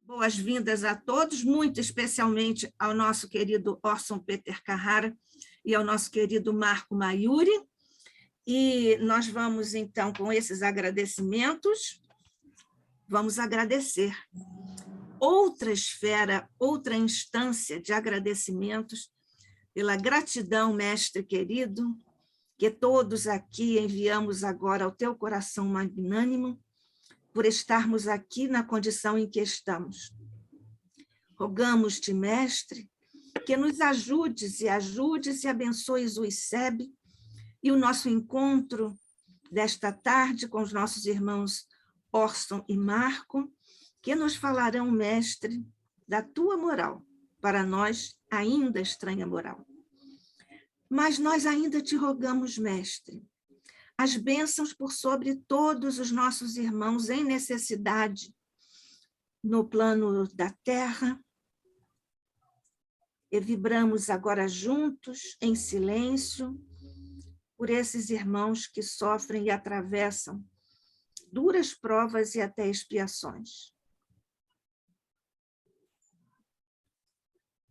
Boas-vindas a todos, muito especialmente ao nosso querido Orson Peter Carrara e ao nosso querido Marco Mayuri. E nós vamos, então, com esses agradecimentos, vamos agradecer. Outra esfera, outra instância de agradecimentos pela gratidão, mestre querido, que todos aqui enviamos agora ao teu coração magnânimo, por estarmos aqui na condição em que estamos. Rogamos-te, mestre, que nos ajudes e abençoes o ICEB e o nosso encontro desta tarde com os nossos irmãos Orson e Marco, que nos falarão, mestre, da tua moral, para nós ainda estranha moral. Mas nós ainda te rogamos, mestre, as bênçãos por sobre todos os nossos irmãos em necessidade, no plano da terra, e vibramos agora juntos, em silêncio, por esses irmãos que sofrem e atravessam duras provas e até expiações.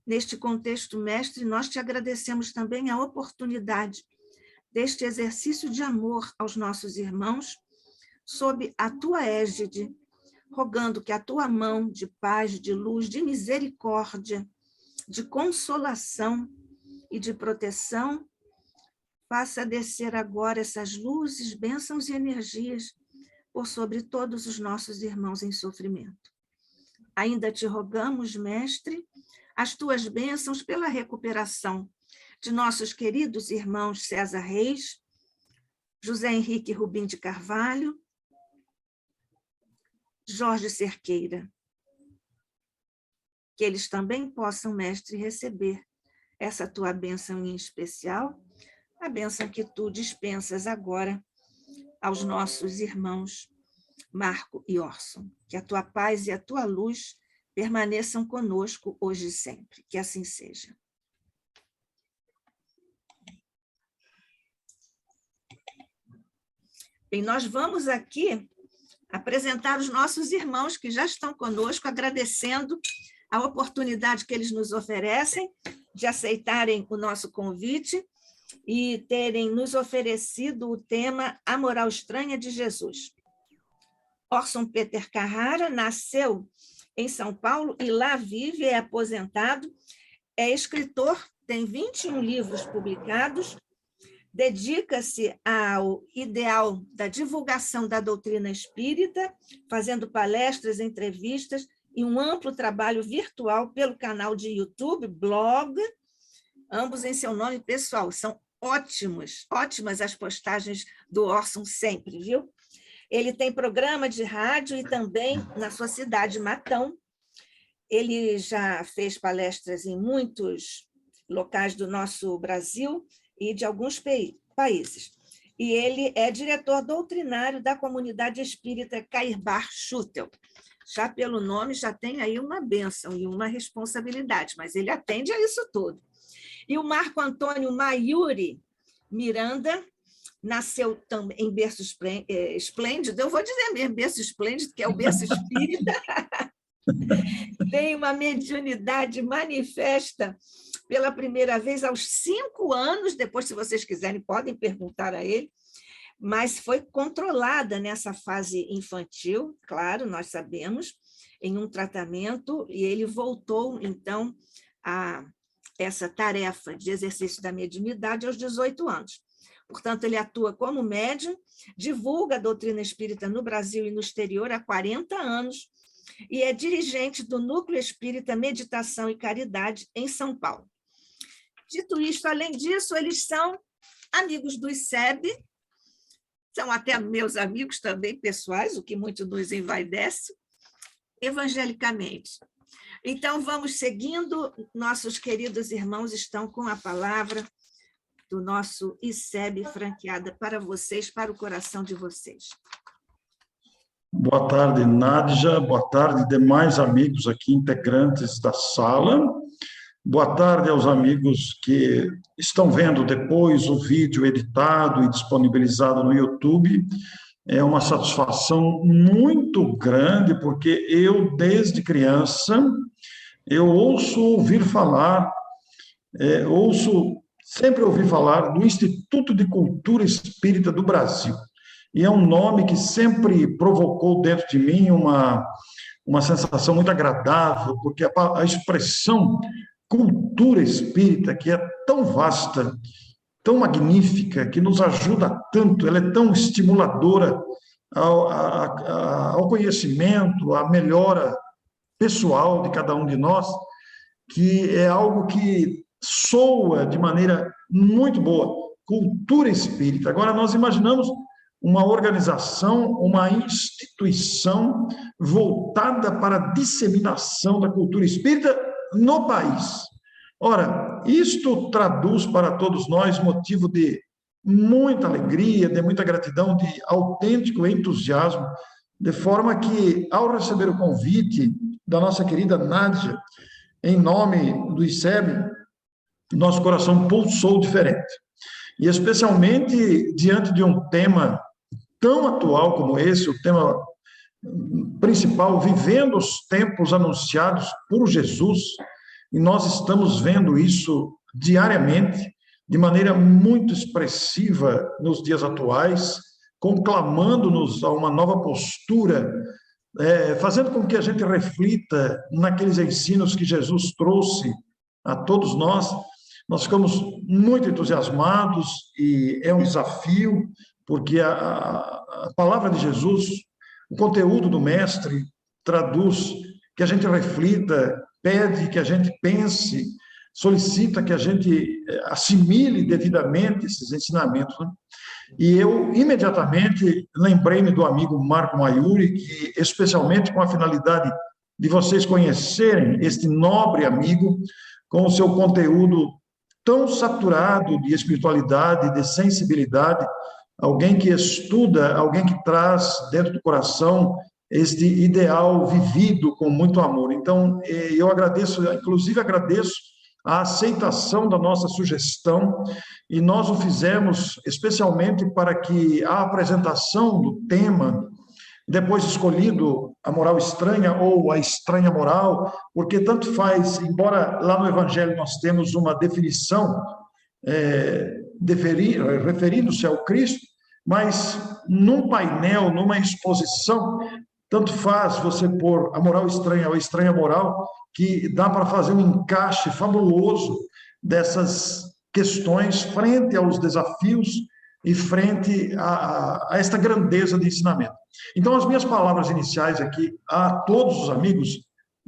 Neste contexto, mestre, nós te agradecemos também a oportunidade deste exercício de amor aos nossos irmãos, sob a tua égide, rogando que a tua mão de paz, de luz, de misericórdia, de consolação e de proteção faça descer agora essas luzes, bênçãos e energias por sobre todos os nossos irmãos em sofrimento. Ainda te rogamos, mestre, as tuas bênçãos pela recuperação de nossos queridos irmãos César Reis, José Henrique Rubim de Carvalho, Jorge Cerqueira. Que eles também possam, mestre, receber essa tua bênção em especial, a bênção que tu dispensas agora aos nossos irmãos Marco e Orson. Que a tua paz e a tua luz permaneçam conosco hoje e sempre. Que assim seja. Bem, nós vamos aqui apresentar os nossos irmãos que já estão conosco, agradecendo a oportunidade que eles nos oferecem de aceitarem o nosso convite e terem nos oferecido o tema A Moral Estranha de Jesus. Orson Peter Carrara nasceu em São Paulo e lá vive, é aposentado, é escritor, tem 21 livros publicados, dedica-se ao ideal da divulgação da doutrina espírita, fazendo palestras, entrevistas e um amplo trabalho virtual pelo canal de YouTube, blog, ambos em seu nome pessoal. São ótimas as postagens do Orson sempre, viu? Ele tem programa de rádio e também na sua cidade, Matão. Ele já fez palestras em muitos locais do nosso Brasil e de alguns países. E ele é diretor doutrinário da comunidade espírita Cairbar Schutel. Já pelo nome, já tem aí uma bênção e uma responsabilidade, mas ele atende a isso tudo. E o Marco Antônio Mayuri Miranda nasceu também em berço esplêndido, eu vou dizer mesmo, berço esplêndido, que é o berço espírita, tem uma mediunidade manifesta pela primeira vez aos 5 anos, depois, se vocês quiserem, podem perguntar a ele, mas foi controlada nessa fase infantil, claro, nós sabemos, em um tratamento, e ele voltou, então, a essa tarefa de exercício da mediunidade aos 18 anos. Portanto, ele atua como médium, divulga a doutrina espírita no Brasil e no exterior há 40 anos, e é dirigente do Núcleo Espírita Meditação e Caridade em São Paulo. Dito isto, além disso, eles são amigos do ICEB, são até meus amigos também pessoais, o que muito nos envaidece, evangelicamente. Então, vamos seguindo, nossos queridos irmãos estão com a palavra do nosso ICEB franqueada para vocês, para o coração de vocês. Boa tarde, Nádia. Boa tarde, demais amigos aqui, integrantes da sala. Boa tarde aos amigos que estão vendo depois o vídeo editado e disponibilizado no YouTube. É uma satisfação muito grande, porque eu, desde criança, eu sempre ouvi falar do Instituto de Cultura Espírita do Brasil. E é um nome que sempre provocou dentro de mim uma sensação muito agradável, porque a expressão cultura espírita, que é tão vasta, tão magnífica, que nos ajuda tanto, ela é tão estimuladora ao conhecimento, à melhora pessoal de cada um de nós, que é algo que soa de maneira muito boa, cultura espírita. Agora, nós imaginamos uma organização, uma instituição voltada para a disseminação da cultura espírita no país. Ora, isto traduz para todos nós motivo de muita alegria, de muita gratidão, de autêntico entusiasmo, de forma que, ao receber o convite da nossa querida Nádia, em nome do ICEB, nosso coração pulsou diferente. E especialmente diante de um tema tão atual como esse, o tema principal, vivendo os tempos anunciados por Jesus, e nós estamos vendo isso diariamente, de maneira muito expressiva nos dias atuais, conclamando-nos a uma nova postura, fazendo com que a gente reflita naqueles ensinos que Jesus trouxe a todos nós. Nós ficamos muito entusiasmados e é um desafio, porque a palavra de Jesus, o conteúdo do Mestre, traduz que a gente reflita, pede que a gente pense, solicita que a gente assimile devidamente esses ensinamentos, né? E eu, imediatamente, lembrei-me do amigo Marco Maiuri, que, especialmente com a finalidade de vocês conhecerem este nobre amigo, com o seu conteúdo tão saturado de espiritualidade, de sensibilidade, alguém que estuda, alguém que traz dentro do coração este ideal vivido com muito amor. Então, eu agradeço, inclusive agradeço a aceitação da nossa sugestão, e nós o fizemos especialmente para que a apresentação do tema, depois escolhido a moral estranha ou a estranha moral, porque tanto faz, embora lá no Evangelho nós temos uma definição referindo-se ao Cristo, mas num painel, numa exposição, tanto faz você pôr a moral estranha ou a estranha moral, que dá para fazer um encaixe fabuloso dessas questões frente aos desafios e frente a esta grandeza de ensinamento. Então, as minhas palavras iniciais aqui a todos os amigos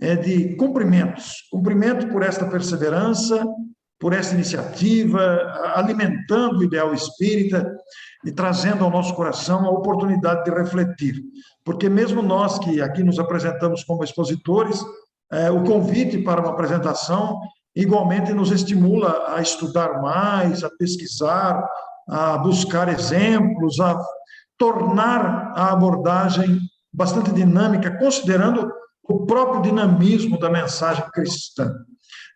é de cumprimentos, cumprimento por esta perseverança, por esta iniciativa, alimentando o ideal espírita e trazendo ao nosso coração a oportunidade de refletir. Porque mesmo nós que aqui nos apresentamos como expositores, o convite para uma apresentação igualmente nos estimula a estudar mais, a pesquisar, a buscar exemplos, a tornar a abordagem bastante dinâmica, considerando o próprio dinamismo da mensagem cristã.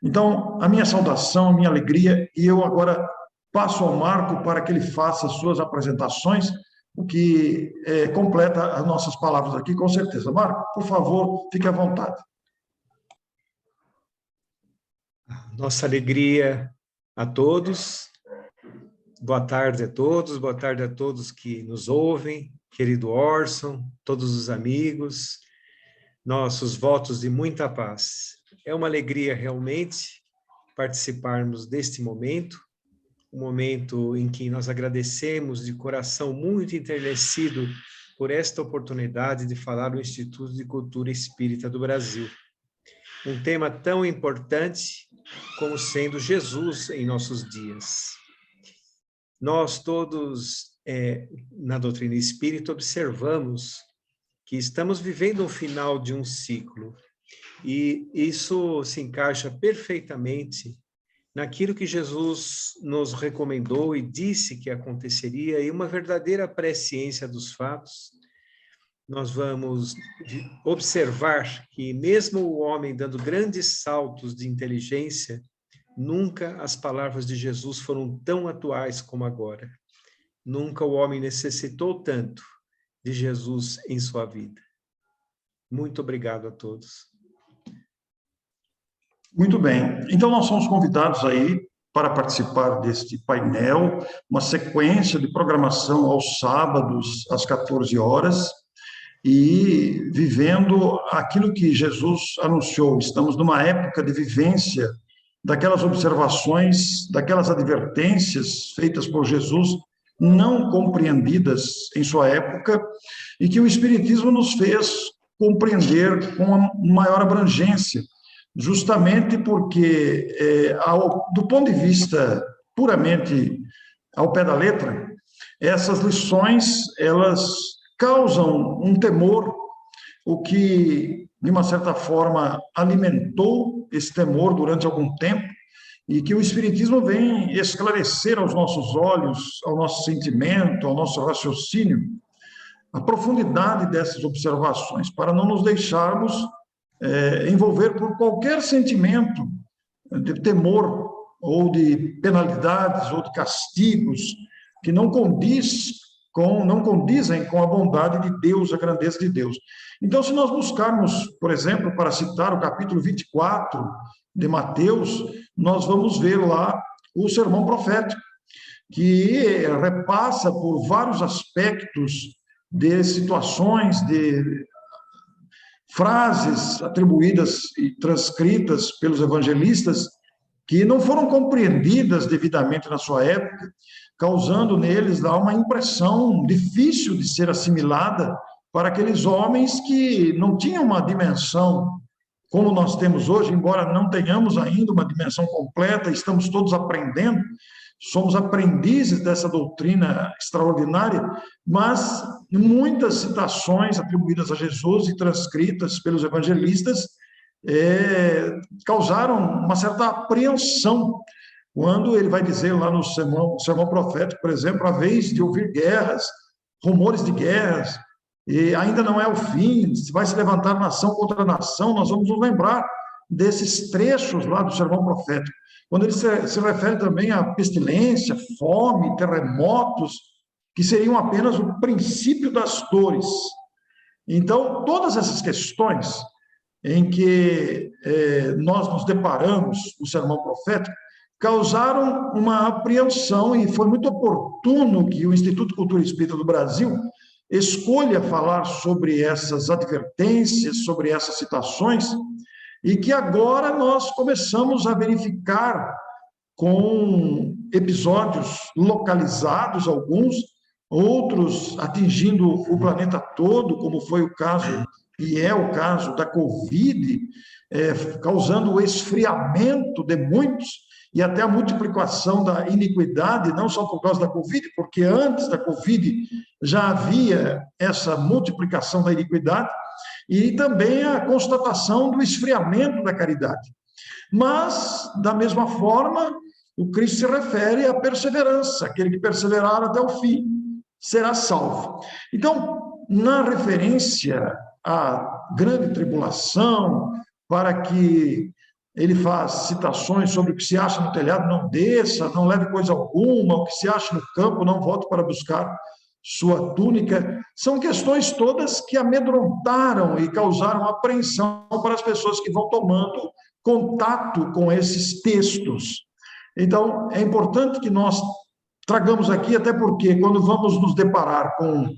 Então, a minha saudação, a minha alegria, e eu agora passo ao Marco para que ele faça as suas apresentações, o que completa as nossas palavras aqui, com certeza. Marco, por favor, fique à vontade. Nossa alegria a todos. Boa tarde a todos, boa tarde a todos que nos ouvem, querido Orson, todos os amigos, nossos votos de muita paz. É uma alegria realmente participarmos deste momento, um momento em que nós agradecemos de coração muito enternecido por esta oportunidade de falar do Instituto de Cultura Espírita do Brasil. Um tema tão importante como sendo Jesus em nossos dias. Nós todos, na doutrina espírita, observamos que estamos vivendo o final de um ciclo, e isso se encaixa perfeitamente naquilo que Jesus nos recomendou e disse que aconteceria, e uma verdadeira presciência dos fatos. Nós vamos observar que mesmo o homem dando grandes saltos de inteligência, nunca as palavras de Jesus foram tão atuais como agora. Nunca o homem necessitou tanto de Jesus em sua vida. Muito obrigado a todos. Muito bem. Então, nós somos convidados aí para participar deste painel, uma sequência de programação aos sábados, às 14 horas, e vivendo aquilo que Jesus anunciou. Estamos numa época de vivência daquelas observações, daquelas advertências feitas por Jesus, não compreendidas em sua época, e que o Espiritismo nos fez compreender com uma maior abrangência, justamente porque, do ponto de vista puramente ao pé da letra, essas lições, elas causam um temor, o que, de uma certa forma, alimentou esse temor durante algum tempo, e que o Espiritismo vem esclarecer aos nossos olhos, ao nosso sentimento, ao nosso raciocínio, a profundidade dessas observações, para não nos deixarmos envolver por qualquer sentimento de temor, ou de penalidades, ou de castigos, que não condizem com a bondade de Deus, a grandeza de Deus. Então, se nós buscarmos, por exemplo, para citar o capítulo 24 de Mateus, nós vamos ver lá o sermão profético, que repassa por vários aspectos de situações, de frases atribuídas e transcritas pelos evangelistas que não foram compreendidas devidamente na sua época, causando neles lá uma impressão difícil de ser assimilada para aqueles homens que não tinham uma dimensão como nós temos hoje, embora não tenhamos ainda uma dimensão completa, estamos todos aprendendo, somos aprendizes dessa doutrina extraordinária, mas muitas citações atribuídas a Jesus e transcritas pelos evangelistas causaram uma certa apreensão, quando ele vai dizer lá no sermão profético, por exemplo, a vez de ouvir guerras, rumores de guerras, e ainda não é o fim, vai se levantar nação contra nação, nós vamos nos lembrar desses trechos lá do sermão profético, quando ele se refere também à pestilência, fome, terremotos, que seriam apenas o princípio das dores. Então, todas essas questões em que nós nos deparamos no sermão profético causaram uma apreensão, e foi muito oportuno que o Instituto Cultura Espírita do Brasil escolha falar sobre essas advertências, sobre essas citações, e que agora nós começamos a verificar com episódios localizados, alguns, outros atingindo o planeta todo, como foi o caso, e é o caso da Covid, causando o esfriamento de muitos, e até a multiplicação da iniquidade, não só por causa da Covid, porque antes da Covid já havia essa multiplicação da iniquidade, e também a constatação do esfriamento da caridade. Mas, da mesma forma, o Cristo se refere à perseverança, aquele que perseverar até o fim será salvo. Então, na referência à grande tribulação, para que ele faz citações sobre o que se acha no telhado, não desça, não leve coisa alguma, o que se acha no campo, não volte para buscar sua túnica, são questões todas que amedrontaram e causaram apreensão para as pessoas que vão tomando contato com esses textos. Então, é importante que nós tragamos aqui, até porque quando vamos nos deparar com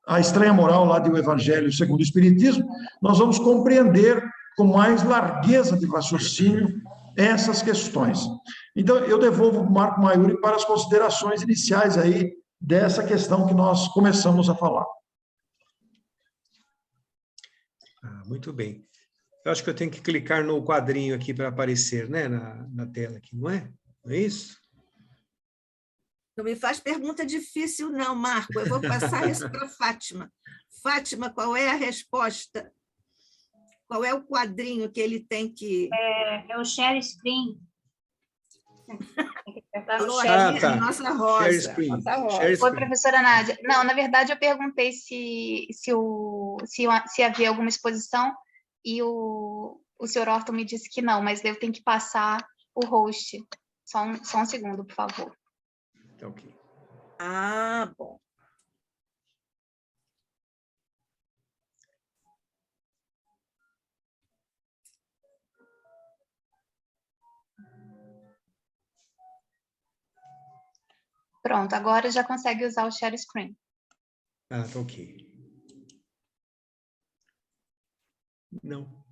a estranha moral lá do Evangelho segundo o Espiritismo, nós vamos compreender com mais largueza de raciocínio essas questões. Então, eu devolvo o Marco Maiuri para as considerações iniciais aí dessa questão que nós começamos a falar. Muito bem. Eu acho que eu tenho que clicar no quadrinho aqui para aparecer, né, na tela aqui, não é? Não é isso? Não me faz pergunta difícil, não, Marco. Eu vou passar isso para a Fátima. Fátima, qual é a resposta? Qual é o quadrinho que ele tem que... É o share screen. Tá. Nossa Rosa. Share screen. Nossa Rosa. Share Oi, screen. professora Nádia. Não, na verdade, eu perguntei se havia alguma exposição e o senhor Orton me disse que não, mas eu tenho que passar o host. Só um segundo, por favor. Tá ok. Ah, bom. Pronto, agora já consegue usar o share screen. Ah, tá ok. Não.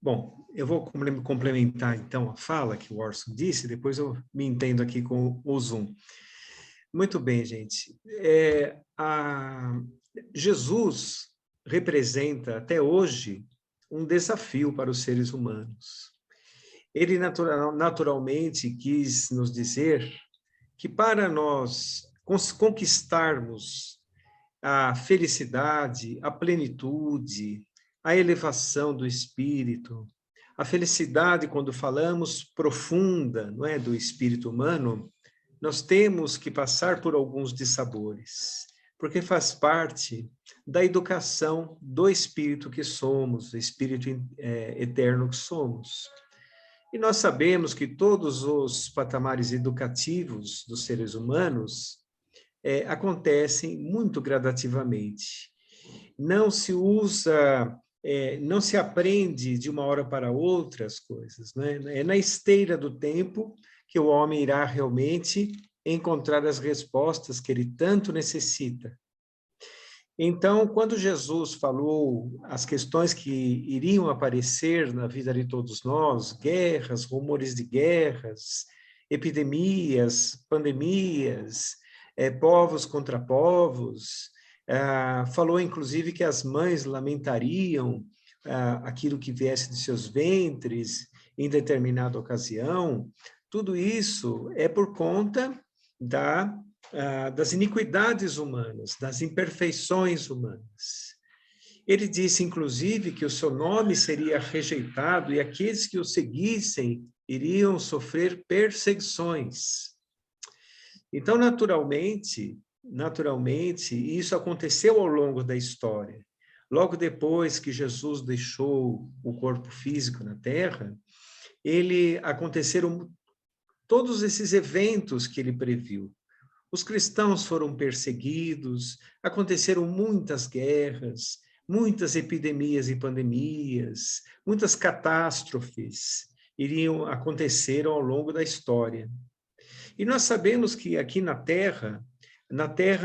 Bom, eu vou complementar, então, a fala que o Orson disse, depois eu me entendo aqui com o Zoom. Muito bem, gente. Jesus representa, até hoje, um desafio para os seres humanos. Ele naturalmente quis nos dizer que para nós conquistarmos a felicidade, a plenitude, a elevação do espírito, a felicidade, quando falamos profunda, não é, do espírito humano, nós temos que passar por alguns dissabores, porque faz parte da educação do espírito que somos, do espírito eterno que somos. E nós sabemos que todos os patamares educativos dos seres humanos acontecem muito gradativamente. Não se usa, não se aprende de uma hora para outra as coisas, né? É na esteira do tempo que o homem irá realmente encontrar as respostas que ele tanto necessita. Então, quando Jesus falou as questões que iriam aparecer na vida de todos nós, guerras, rumores de guerras, epidemias, pandemias, povos contra povos, falou inclusive que as mães lamentariam aquilo que viesse de seus ventres em determinada ocasião. Tudo isso é por conta das iniquidades humanas, das imperfeições humanas. Ele disse, inclusive, que o seu nome seria rejeitado e aqueles que o seguissem iriam sofrer perseguições. Então, naturalmente, isso aconteceu ao longo da história. Logo depois que Jesus deixou o corpo físico na Terra, aconteceram todos esses eventos que ele previu. Os cristãos foram perseguidos, aconteceram muitas guerras, muitas epidemias e pandemias, muitas catástrofes aconteceram ao longo da história. E nós sabemos que aqui na Terra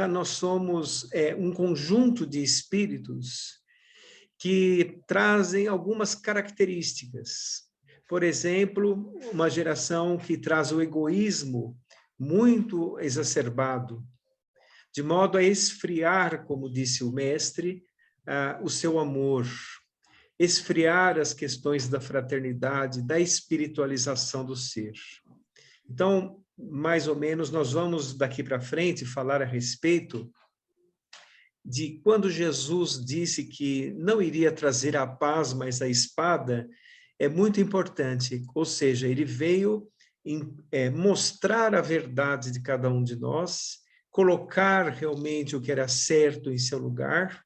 nós somos um conjunto de espíritos que trazem algumas características. Por exemplo, uma geração que traz o egoísmo muito exacerbado, de modo a esfriar, como disse o mestre, o seu amor, esfriar as questões da fraternidade, da espiritualização do ser. Então, mais ou menos, nós vamos daqui para frente falar a respeito de quando Jesus disse que não iria trazer a paz, mas a espada, é muito importante, ou seja, ele veio mostrar a verdade de cada um de nós, colocar realmente o que era certo em seu lugar,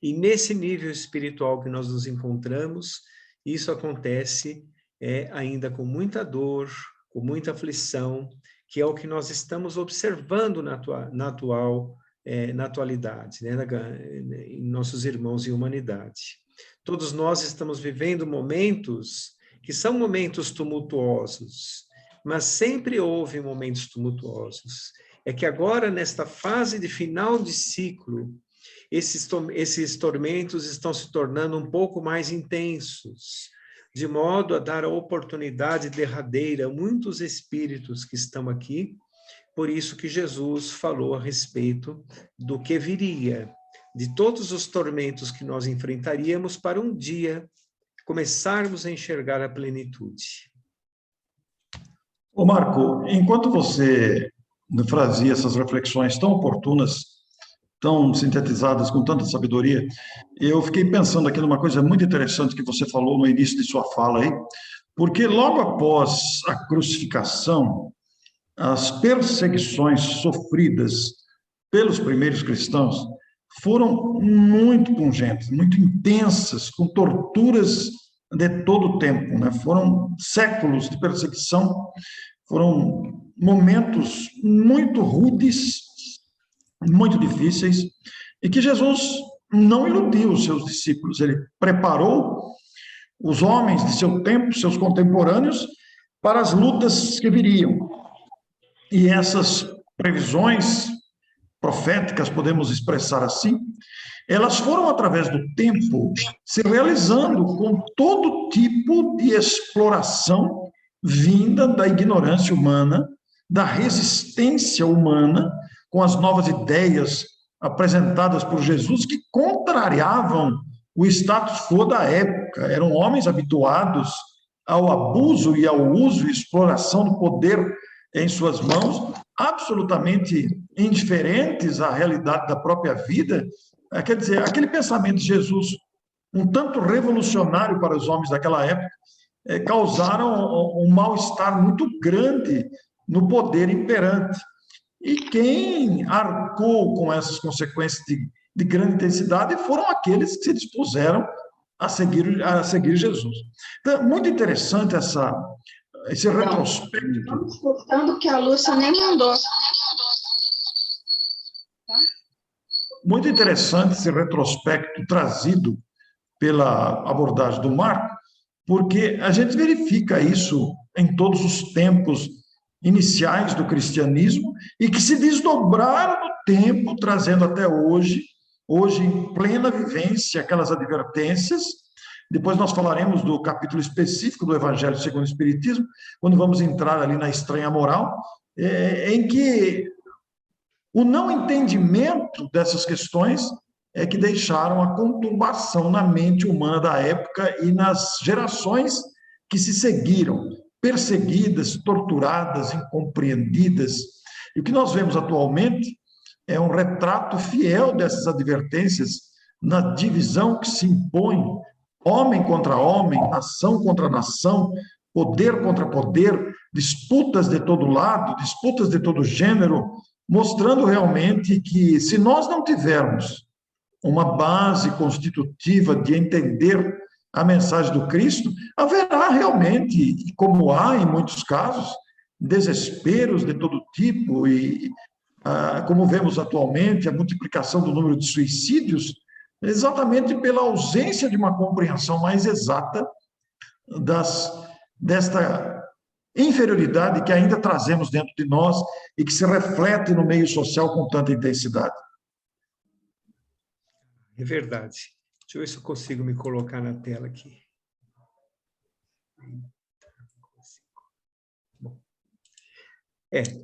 e nesse nível espiritual que nós nos encontramos, isso acontece ainda com muita dor, com muita aflição, que é o que nós estamos observando na atualidade, né, em nossos irmãos em humanidade. Todos nós estamos vivendo momentos que são momentos tumultuosos, mas sempre houve momentos tumultuosos. É que agora, nesta fase de final de ciclo, esses tormentos estão se tornando um pouco mais intensos, de modo a dar a oportunidade derradeira a muitos espíritos que estão aqui, por isso que Jesus falou a respeito do que viria, de todos os tormentos que nós enfrentaríamos para um dia começarmos a enxergar a plenitude. Ô Marco, enquanto você fazia essas reflexões tão oportunas, tão sintetizadas, com tanta sabedoria, eu fiquei pensando aqui numa coisa muito interessante que você falou no início de sua fala aí, porque logo após a crucificação, as perseguições sofridas pelos primeiros cristãos foram muito pungentes, muito intensas, com torturas de todo o tempo, né? Foram séculos de perseguição, foram momentos muito rudes, muito difíceis, e que Jesus não iludiu os seus discípulos, ele preparou os homens de seu tempo, seus contemporâneos, para as lutas que viriam. E essas previsões proféticas, podemos expressar assim, elas foram, através do tempo, se realizando com todo tipo de exploração vinda da ignorância humana, da resistência humana, com as novas ideias apresentadas por Jesus, que contrariavam o status quo da época. Eram homens habituados ao abuso e ao uso e exploração do poder em suas mãos, absolutamente indiferentes à realidade da própria vida. Quer dizer, aquele pensamento de Jesus, um tanto revolucionário para os homens daquela época, causaram um mal-estar muito grande no poder imperante. E quem arcou com essas consequências de grande intensidade foram aqueles que se dispuseram a seguir Jesus. Então, muito interessante esse retrospecto. Estamos escutando que a Lúcia nem mandou. Muito interessante esse retrospecto trazido pela abordagem do Marco, porque a gente verifica isso em todos os tempos iniciais do cristianismo e que se desdobraram no tempo, trazendo até hoje em plena vivência, aquelas advertências. Depois nós falaremos do capítulo específico do Evangelho segundo o Espiritismo, quando vamos entrar ali na estranha moral, em que o não entendimento dessas questões é que deixaram a conturbação na mente humana da época e nas gerações que se seguiram, perseguidas, torturadas, incompreendidas. E o que nós vemos atualmente é um retrato fiel dessas advertências na divisão que se impõe, homem contra homem, nação contra nação, poder contra poder, disputas de todo lado, disputas de todo gênero, mostrando realmente que, se nós não tivermos uma base constitutiva de entender a mensagem do Cristo, haverá realmente, como há em muitos casos, desesperos de todo tipo e, como vemos atualmente, a multiplicação do número de suicídios, exatamente pela ausência de uma compreensão mais exata desta inferioridade que ainda trazemos dentro de nós e que se reflete no meio social com tanta intensidade. É verdade. Deixa eu ver se eu consigo me colocar na tela aqui. Bom.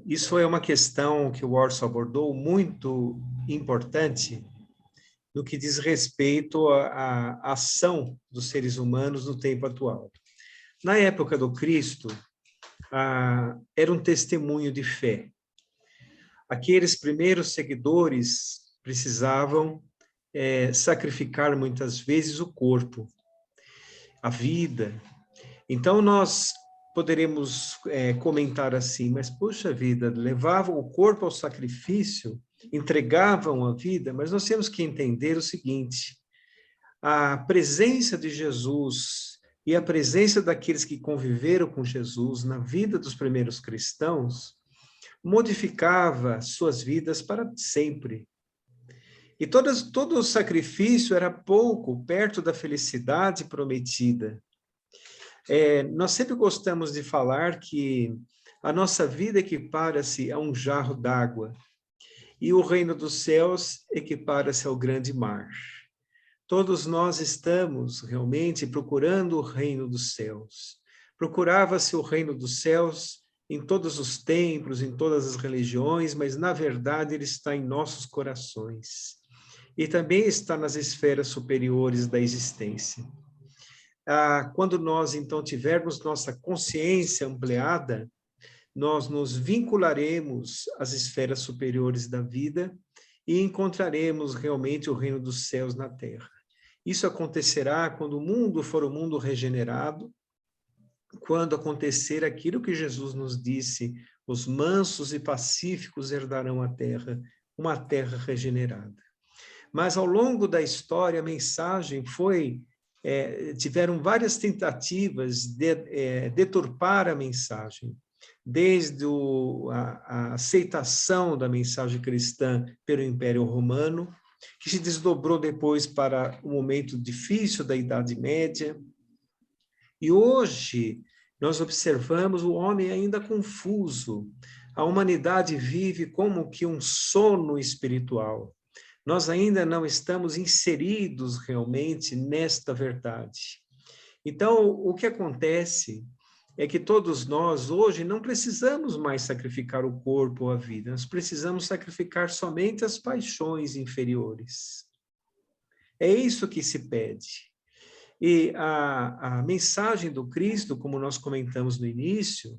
Isso é uma questão que o Orson abordou muito importante no que diz respeito à ação dos seres humanos no tempo atual. Na época do Cristo, era um testemunho de fé. Aqueles primeiros seguidores precisavam sacrificar muitas vezes o corpo, a vida. Então, nós poderemos comentar assim, mas, puxa vida, levavam o corpo ao sacrifício, entregavam a vida, mas nós temos que entender o seguinte: a presença de Jesus e a presença daqueles que conviveram com Jesus na vida dos primeiros cristãos modificava suas vidas para sempre. E todo o sacrifício era pouco perto da felicidade prometida. Nós sempre gostamos de falar que a nossa vida equipara-se a um jarro d'água e o reino dos céus equipara-se ao grande mar. Todos nós estamos realmente procurando o reino dos céus. Procurava-se o reino dos céus em todos os templos, em todas as religiões, mas na verdade ele está em nossos corações. E também está nas esferas superiores da existência. Quando nós, então, tivermos nossa consciência ampliada, nós nos vincularemos às esferas superiores da vida e encontraremos realmente o reino dos céus na terra. Isso acontecerá quando o mundo for um mundo regenerado, quando acontecer aquilo que Jesus nos disse: os mansos e pacíficos herdarão a terra, uma terra regenerada. Mas ao longo da história, a mensagem tiveram várias tentativas de deturpar a mensagem, desde a aceitação da mensagem cristã pelo Império Romano, que se desdobrou depois para o momento difícil da Idade Média. E hoje, nós observamos o homem ainda confuso. A humanidade vive como que um sono espiritual. Nós ainda não estamos inseridos realmente nesta verdade. Então, o que acontece é que todos nós, hoje, não precisamos mais sacrificar o corpo ou a vida, nós precisamos sacrificar somente as paixões inferiores. É isso que se pede. E a mensagem do Cristo, como nós comentamos no início,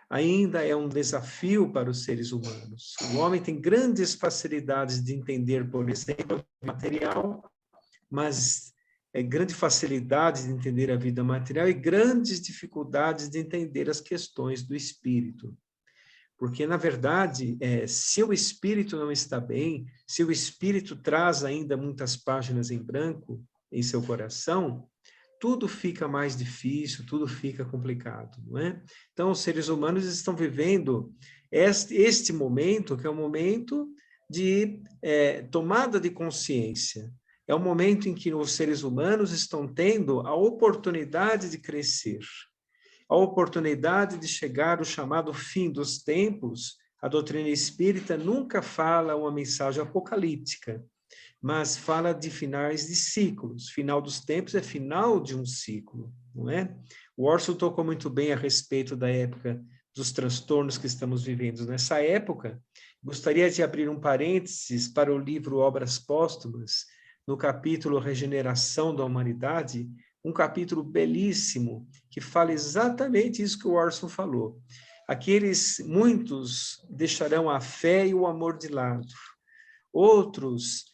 ainda é um desafio para os seres humanos. O homem tem grandes facilidades de entender, por exemplo, o material, mas grande facilidade de entender a vida material e grandes dificuldades de entender as questões do espírito. Porque, na verdade, se o espírito não está bem, se o espírito traz ainda muitas páginas em branco em seu coração, tudo fica mais difícil, tudo fica complicado, não é? Então, os seres humanos estão vivendo este momento, que é um momento de tomada de consciência. É um momento em que os seres humanos estão tendo a oportunidade de crescer, a oportunidade de chegar ao chamado fim dos tempos. A doutrina espírita nunca fala uma mensagem apocalíptica, mas fala de finais de ciclos. Final dos tempos é final de um ciclo, não é? O Orson tocou muito bem a respeito da época dos transtornos que estamos vivendo nessa época. Gostaria de abrir um parênteses para o livro Obras Póstumas, no capítulo Regeneração da Humanidade, um capítulo belíssimo, que fala exatamente isso que o Orson falou. Muitos deixarão a fé e o amor de lado. Outros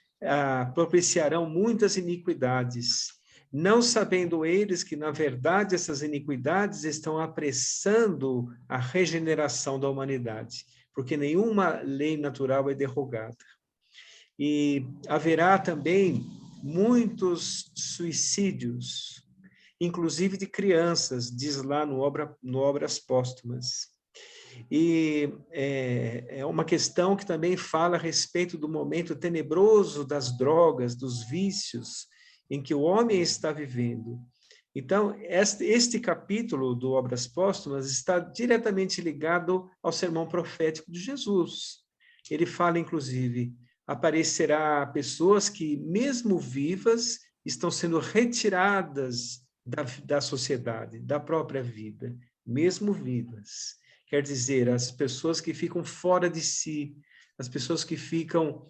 propiciarão muitas iniquidades, não sabendo eles que, na verdade, essas iniquidades estão apressando a regeneração da humanidade, porque nenhuma lei natural é derrogada. E haverá também muitos suicídios, inclusive de crianças, diz lá no Obras Póstumas. E é uma questão que também fala a respeito do momento tenebroso das drogas, dos vícios, em que o homem está vivendo. Então, este capítulo do Obras Póstumas está diretamente ligado ao sermão profético de Jesus. Ele fala, inclusive, aparecerá pessoas que, mesmo vivas, estão sendo retiradas da sociedade, da própria vida, mesmo vivas. Quer dizer, as pessoas que ficam fora de si, as pessoas que ficam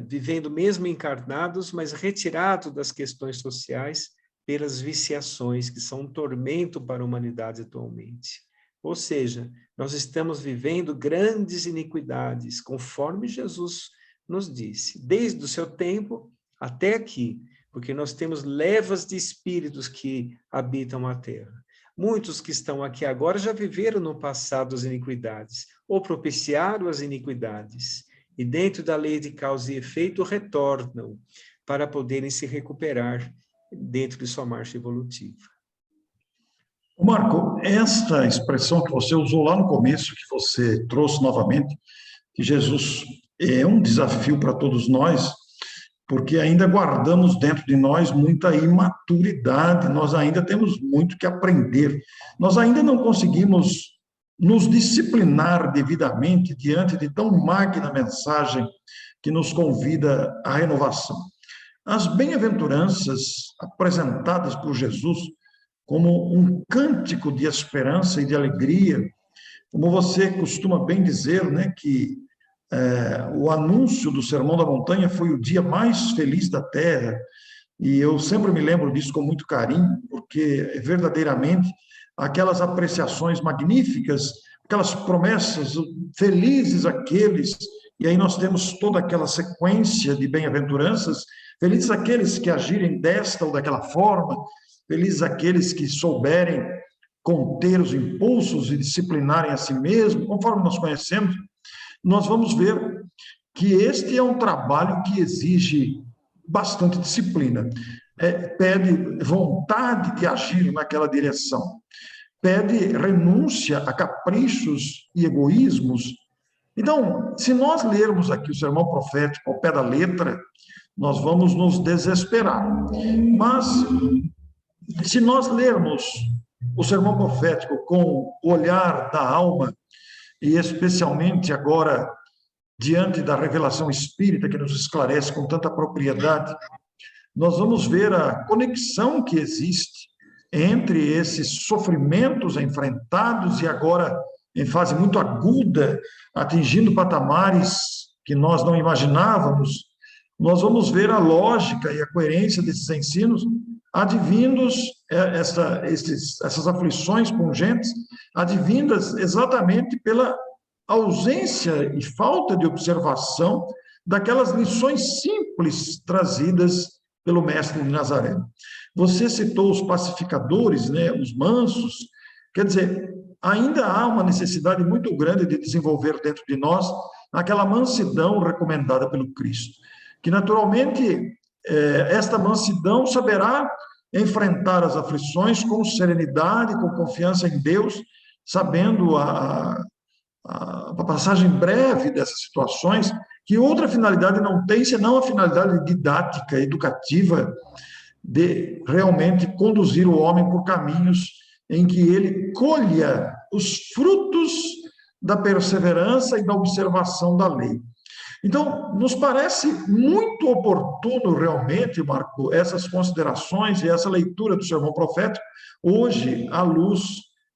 vivendo mesmo encarnados, mas retirados das questões sociais pelas viciações, que são um tormento para a humanidade atualmente. Ou seja, nós estamos vivendo grandes iniquidades, conforme Jesus nos disse, desde o seu tempo até aqui, porque nós temos levas de espíritos que habitam a Terra. Muitos que estão aqui agora já viveram no passado as iniquidades, ou propiciaram as iniquidades, e dentro da lei de causa e efeito retornam para poderem se recuperar dentro de sua marcha evolutiva. Marco, esta expressão que você usou lá no começo, que você trouxe novamente, que Jesus é um desafio para todos nós, porque ainda guardamos dentro de nós muita imaturidade, nós ainda temos muito que aprender, nós ainda não conseguimos nos disciplinar devidamente diante de tão magna mensagem que nos convida à renovação. As bem-aventuranças apresentadas por Jesus como um cântico de esperança e de alegria, como você costuma bem dizer, né, que o anúncio do Sermão da Montanha foi o dia mais feliz da Terra, e eu sempre me lembro disso com muito carinho, porque verdadeiramente aquelas apreciações magníficas, aquelas promessas, felizes aqueles, e aí nós temos toda aquela sequência de bem-aventuranças, felizes aqueles que agirem desta ou daquela forma, felizes aqueles que souberem conter os impulsos e disciplinarem a si mesmos, conforme nós conhecemos. Nós vamos ver que este é um trabalho que exige bastante disciplina, pede vontade de agir naquela direção, pede renúncia a caprichos e egoísmos. Então, se nós lermos aqui o sermão profético ao pé da letra, nós vamos nos desesperar. Mas, se nós lermos o sermão profético com o olhar da alma, e especialmente agora, diante da revelação espírita que nos esclarece com tanta propriedade, nós vamos ver a conexão que existe entre esses sofrimentos enfrentados e agora em fase muito aguda, atingindo patamares que nós não imaginávamos. Nós vamos ver a lógica e a coerência desses ensinos advindos, essas aflições pungentes, advindas exatamente pela ausência e falta de observação daquelas lições simples trazidas pelo mestre de Nazaré. Você citou os pacificadores, né, os mansos, quer dizer, ainda há uma necessidade muito grande de desenvolver dentro de nós aquela mansidão recomendada pelo Cristo, que naturalmente esta mansidão saberá enfrentar as aflições com serenidade, com confiança em Deus, sabendo a passagem breve dessas situações, que outra finalidade não tem, senão a finalidade didática, educativa, de realmente conduzir o homem por caminhos em que ele colha os frutos da perseverança e da observação da lei. Então, nos parece muito oportuno realmente, Marco, essas considerações e essa leitura do sermão profético, hoje, à luz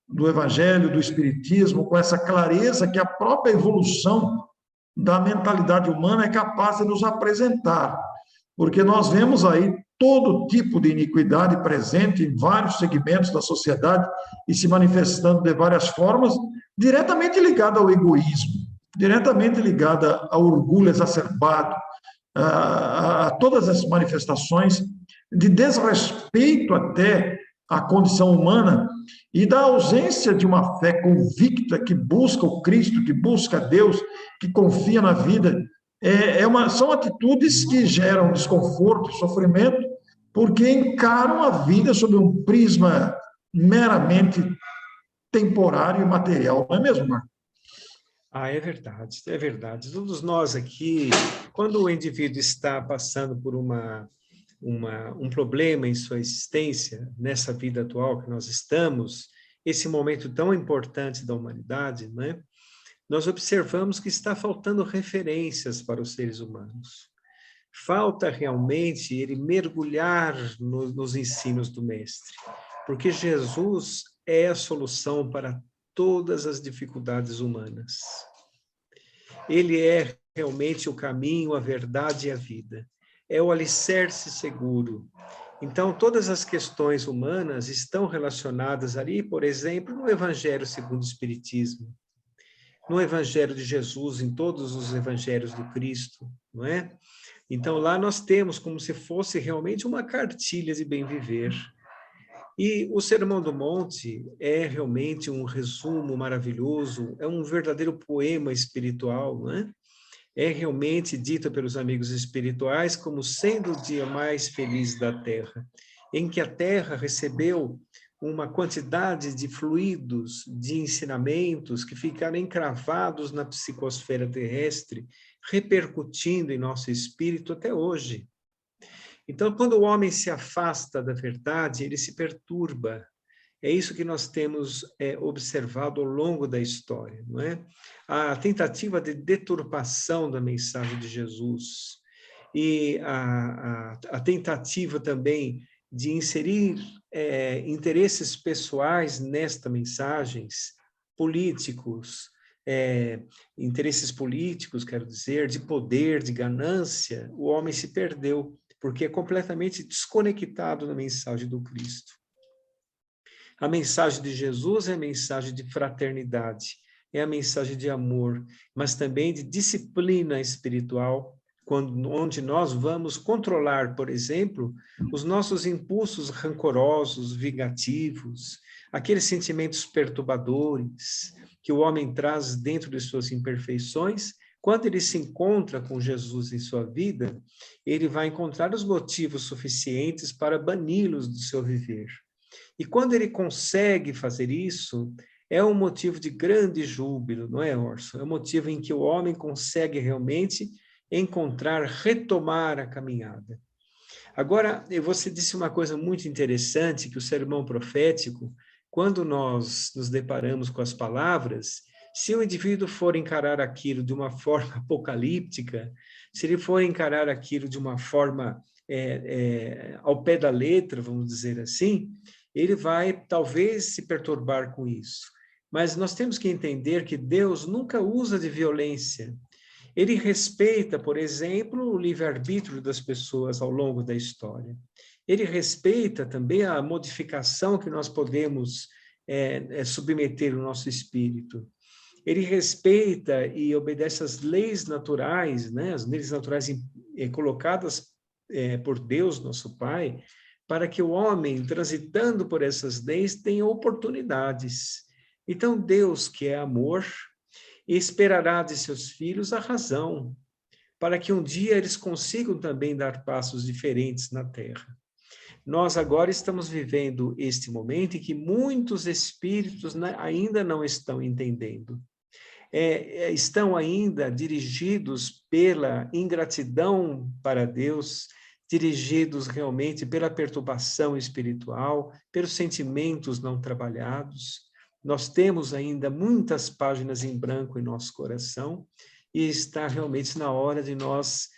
do Evangelho, do Espiritismo, com essa clareza que a própria evolução da mentalidade humana é capaz de nos apresentar, porque nós vemos aí todo tipo de iniquidade presente em vários segmentos da sociedade e se manifestando de várias formas, diretamente ligada ao egoísmo, diretamente ligada ao orgulho exacerbado, a todas as manifestações de desrespeito até à condição humana e da ausência de uma fé convicta que busca o Cristo, que busca Deus, que confia na vida. São atitudes que geram desconforto, sofrimento, porque encaram a vida sob um prisma meramente temporário e material, não é mesmo, Marco? É verdade, é verdade. Todos nós aqui, quando o indivíduo está passando por um problema em sua existência, nessa vida atual que nós estamos, esse momento tão importante da humanidade, né? Nós observamos que está faltando referências para os seres humanos. Falta realmente ele mergulhar nos ensinos do Mestre, porque Jesus é a solução para todas as dificuldades humanas. Ele é realmente o caminho, a verdade e a vida. É o alicerce seguro. Então, todas as questões humanas estão relacionadas ali, por exemplo, no Evangelho segundo o Espiritismo, no Evangelho de Jesus, em todos os Evangelhos do Cristo, não é? Então, lá nós temos como se fosse realmente uma cartilha de bem viver. E o Sermão do Monte é realmente um resumo maravilhoso, é um verdadeiro poema espiritual, não é? É realmente dito pelos amigos espirituais como sendo o dia mais feliz da Terra, em que a Terra recebeu uma quantidade de fluidos, de ensinamentos que ficaram encravados na psicosfera terrestre, repercutindo em nosso espírito até hoje. Então, quando o homem se afasta da verdade, ele se perturba. É isso que nós temos observado ao longo da história, não é? A tentativa de deturpação da mensagem de Jesus e a tentativa também de inserir interesses pessoais nesta mensagens, políticos, interesses políticos, quero dizer, de poder, de ganância, o homem se perdeu, porque é completamente desconectado da mensagem do Cristo. A mensagem de Jesus é a mensagem de fraternidade, é a mensagem de amor, mas também de disciplina espiritual, onde nós vamos controlar, por exemplo, os nossos impulsos rancorosos, vingativos, aqueles sentimentos perturbadores que o homem traz dentro de suas imperfeições. Quando ele se encontra com Jesus em sua vida, ele vai encontrar os motivos suficientes para bani-los do seu viver. E quando ele consegue fazer isso, é um motivo de grande júbilo, não é, Orson? É um motivo em que o homem consegue realmente encontrar, retomar a caminhada. Agora, você disse uma coisa muito interessante, que o sermão profético quando nós nos deparamos com as palavras, se o indivíduo for encarar aquilo de uma forma apocalíptica, se ele for encarar aquilo de uma forma ao pé da letra, vamos dizer assim, ele vai talvez se perturbar com isso. Mas nós temos que entender que Deus nunca usa de violência. Ele respeita, por exemplo, o livre-arbítrio das pessoas ao longo da história. Ele respeita também a modificação que nós podemos submeter o nosso espírito. Ele respeita e obedece às leis naturais, né? As leis naturais colocadas por Deus, nosso Pai, para que o homem, transitando por essas leis, tenha oportunidades. Então, Deus, que é amor, esperará de seus filhos a razão, para que um dia eles consigam também dar passos diferentes na terra. Nós agora estamos vivendo este momento em que muitos espíritos ainda não estão entendendo. Estão ainda dirigidos pela ingratidão para Deus, dirigidos realmente pela perturbação espiritual, pelos sentimentos não trabalhados. Nós temos ainda muitas páginas em branco em nosso coração e está realmente na hora de nós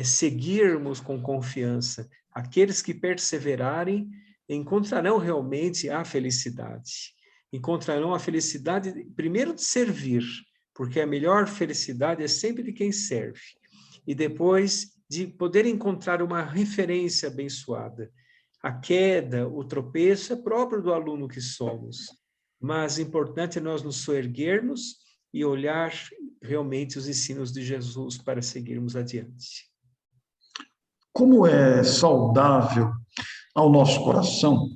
seguirmos com confiança. Aqueles que perseverarem encontrarão realmente a felicidade. Encontrarão a felicidade, primeiro, de servir, porque a melhor felicidade é sempre de quem serve. E depois, de poder encontrar uma referência abençoada. A queda, o tropeço é próprio do aluno que somos. Mas importante é nós nos soerguermos e olhar realmente os ensinos de Jesus para seguirmos adiante. Como é saudável ao nosso coração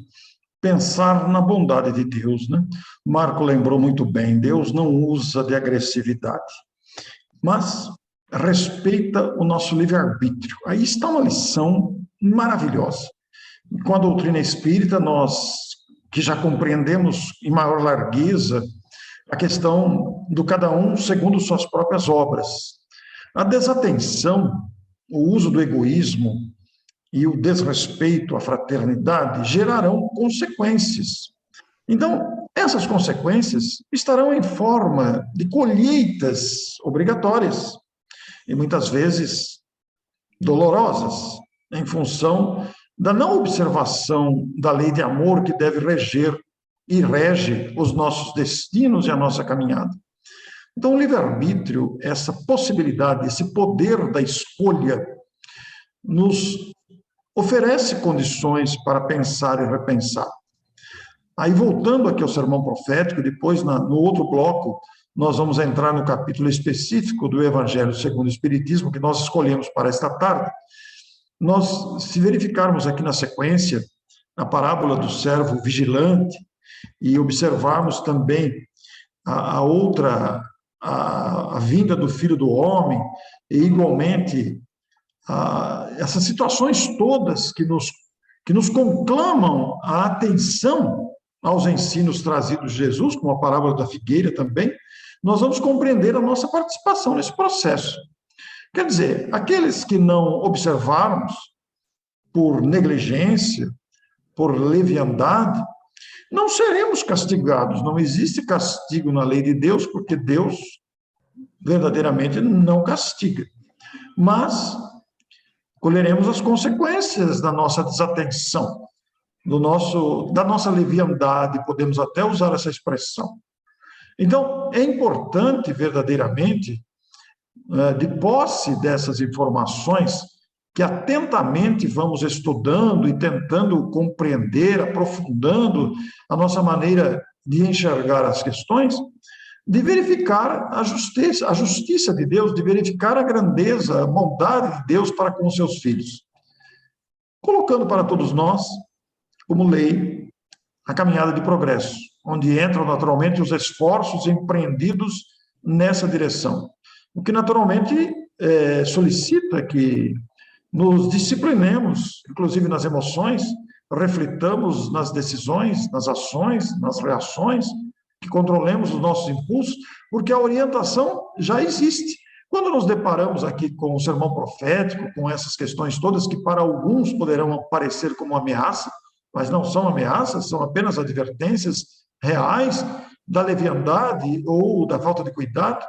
pensar na bondade de Deus, né? Marco lembrou muito bem, Deus não usa de agressividade, mas respeita o nosso livre-arbítrio. Aí está uma lição maravilhosa. Com a doutrina espírita, nós que já compreendemos em maior largueza a questão do cada um segundo suas próprias obras. A desatenção, o uso do egoísmo e o desrespeito à fraternidade gerarão consequências. Então, essas consequências estarão em forma de colheitas obrigatórias e muitas vezes dolorosas, em função da não observação da lei de amor que deve reger e rege os nossos destinos e a nossa caminhada. Então, o livre-arbítrio, essa possibilidade, esse poder da escolha, nos oferece condições para pensar e repensar. Aí, voltando aqui ao sermão profético, depois, no outro bloco, nós vamos entrar no capítulo específico do Evangelho segundo o Espiritismo, que nós escolhemos para esta tarde. Nós, se verificarmos aqui na sequência a parábola do servo vigilante e observarmos também a vinda do Filho do Homem e, igualmente, essas situações todas que nos conclamam a atenção aos ensinos trazidos de Jesus, como a parábola da figueira também, nós vamos compreender a nossa participação nesse processo. Quer dizer, aqueles que não observarmos por negligência, por leviandade, não seremos castigados. Não existe castigo na lei de Deus, porque Deus verdadeiramente não castiga. Mas colheremos as consequências da nossa desatenção, da nossa leviandade, podemos até usar essa expressão. Então, é importante verdadeiramente, de posse dessas informações, que atentamente vamos estudando e tentando compreender, aprofundando a nossa maneira de enxergar as questões, de verificar a justiça de Deus, de verificar a grandeza, a bondade de Deus para com os seus filhos. Colocando para todos nós, como lei, a caminhada de progresso, onde entram naturalmente os esforços empreendidos nessa direção. O que naturalmente solicita que nos disciplinemos, inclusive nas emoções, reflitamos nas decisões, nas ações, nas reações, que controlemos os nossos impulsos, porque a orientação já existe. Quando nos deparamos aqui com o sermão profético, com essas questões todas que para alguns poderão parecer como ameaça, mas não são ameaças, são apenas advertências reais da leviandade ou da falta de cuidado,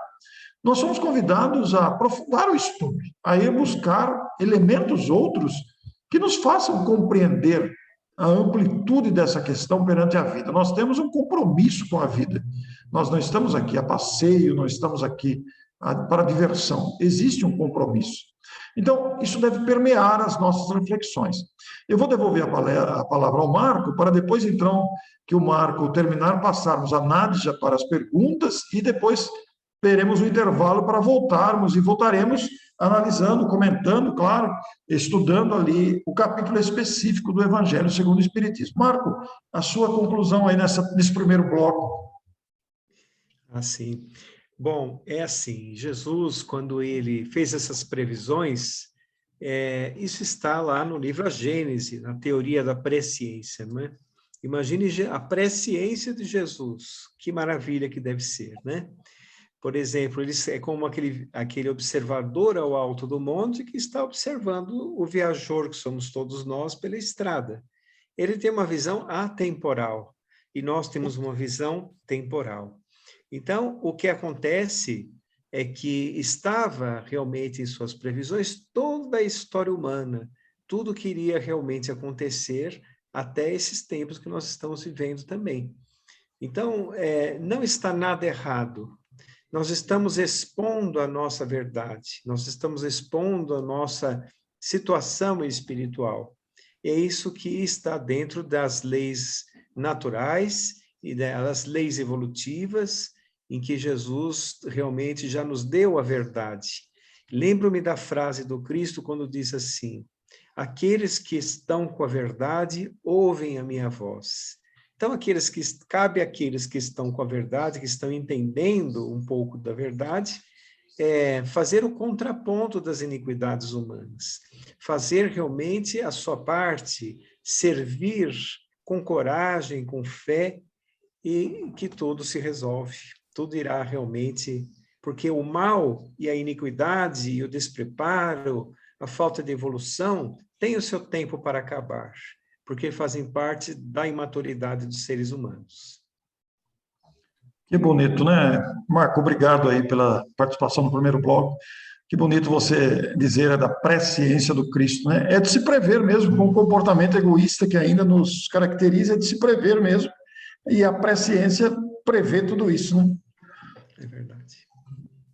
nós somos convidados a aprofundar o estudo, a ir buscar elementos outros que nos façam compreender a amplitude dessa questão perante a vida. Nós temos um compromisso com a vida. Nós não estamos aqui a passeio, não estamos aqui para diversão. Existe um compromisso. Então, isso deve permear as nossas reflexões. Eu vou devolver a palavra ao Marco, para depois, então, que o Marco terminar, passarmos a Nádia para as perguntas e depois teremos um intervalo para voltarmos e voltaremos analisando, comentando, claro, estudando ali o capítulo específico do Evangelho segundo o Espiritismo. Marco, a sua conclusão aí nesse primeiro bloco. Assim. Bom, é assim, Jesus, quando ele fez essas previsões, isso está lá no livro A Gênese, na teoria da presciência, não é? Imagine a presciência de Jesus, que maravilha que deve ser, né? Por exemplo, ele é como aquele observador ao alto do monte que está observando o viajor, que somos todos nós, pela estrada. Ele tem uma visão atemporal, e nós temos uma visão temporal. Então, o que acontece é que estava realmente em suas previsões toda a história humana, tudo que iria realmente acontecer até esses tempos que nós estamos vivendo também. Então, não está nada errado. Nós estamos expondo a nossa verdade, nós estamos expondo a nossa situação espiritual. É isso que está dentro das leis naturais e das leis evolutivas, em que Jesus realmente já nos deu a verdade. Lembro-me da frase do Cristo quando diz assim: aqueles que estão com a verdade ouvem a minha voz. Então, cabe àqueles que estão com a verdade, que estão entendendo um pouco da verdade, fazer o contraponto das iniquidades humanas, fazer realmente a sua parte, servir com coragem, com fé, e que tudo se resolve. Tudo irá realmente, porque o mal e a iniquidade e o despreparo, a falta de evolução, tem o seu tempo para acabar, porque fazem parte da imaturidade dos seres humanos. Que bonito, né? Marco, obrigado aí pela participação no primeiro bloco. Que bonito você dizer da presciência do Cristo, né? É de se prever mesmo, com um comportamento egoísta que ainda nos caracteriza, é de se prever mesmo. E a presciência prevê tudo isso, né? É verdade.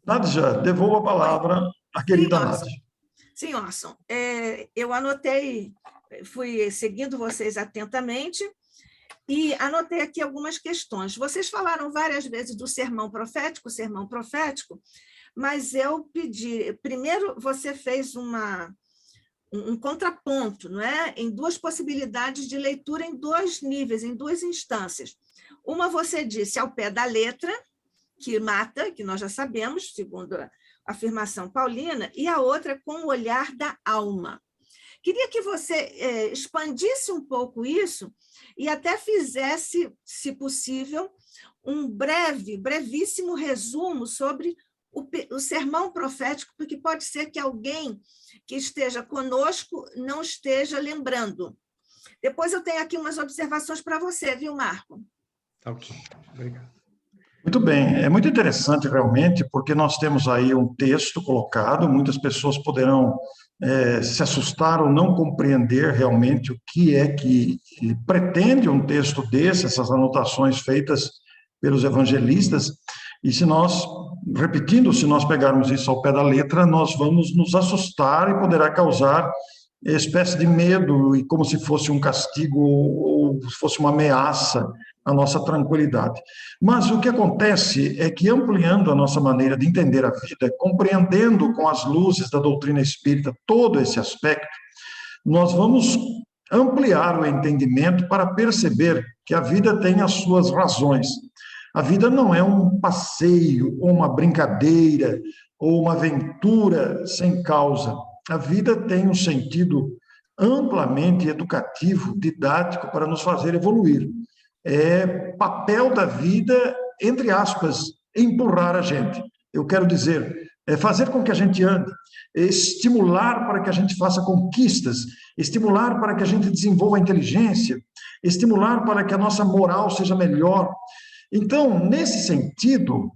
Nádia, devolvo a palavra à querida Nádia. Sim, Orson. Eu anotei, fui seguindo vocês atentamente e anotei aqui algumas questões. Vocês falaram várias vezes do sermão profético, mas eu pedi... Primeiro, você fez um contraponto, não é? Em duas possibilidades de leitura, em dois níveis, em duas instâncias. Uma, você disse ao pé da letra, que mata, que nós já sabemos, segundo a afirmação paulina, e a outra com o olhar da alma. Queria que você expandisse um pouco isso e até fizesse, se possível, um brevíssimo resumo sobre o sermão profético, porque pode ser que alguém que esteja conosco não esteja lembrando. Depois eu tenho aqui umas observações para você, viu, Marco? Tá ok, obrigado. Muito bem, é muito interessante realmente, porque nós temos aí um texto colocado, muitas pessoas poderão se assustar ou não compreender realmente o que é que pretende um texto desse, essas anotações feitas pelos evangelistas, e se nós pegarmos isso ao pé da letra, nós vamos nos assustar e poderá causar espécie de medo, e como se fosse um castigo ou se fosse uma ameaça à nossa tranquilidade. Mas o que acontece é que, ampliando a nossa maneira de entender a vida, compreendendo com as luzes da doutrina espírita todo esse aspecto, nós vamos ampliar o entendimento para perceber que a vida tem as suas razões. A vida não é um passeio, ou uma brincadeira, ou uma aventura sem causa. A vida tem um sentido amplamente educativo, didático, para nos fazer evoluir. É papel da vida, entre aspas, empurrar a gente. Eu quero dizer, fazer com que a gente ande, estimular para que a gente faça conquistas, estimular para que a gente desenvolva a inteligência, estimular para que a nossa moral seja melhor. Então, nesse sentido,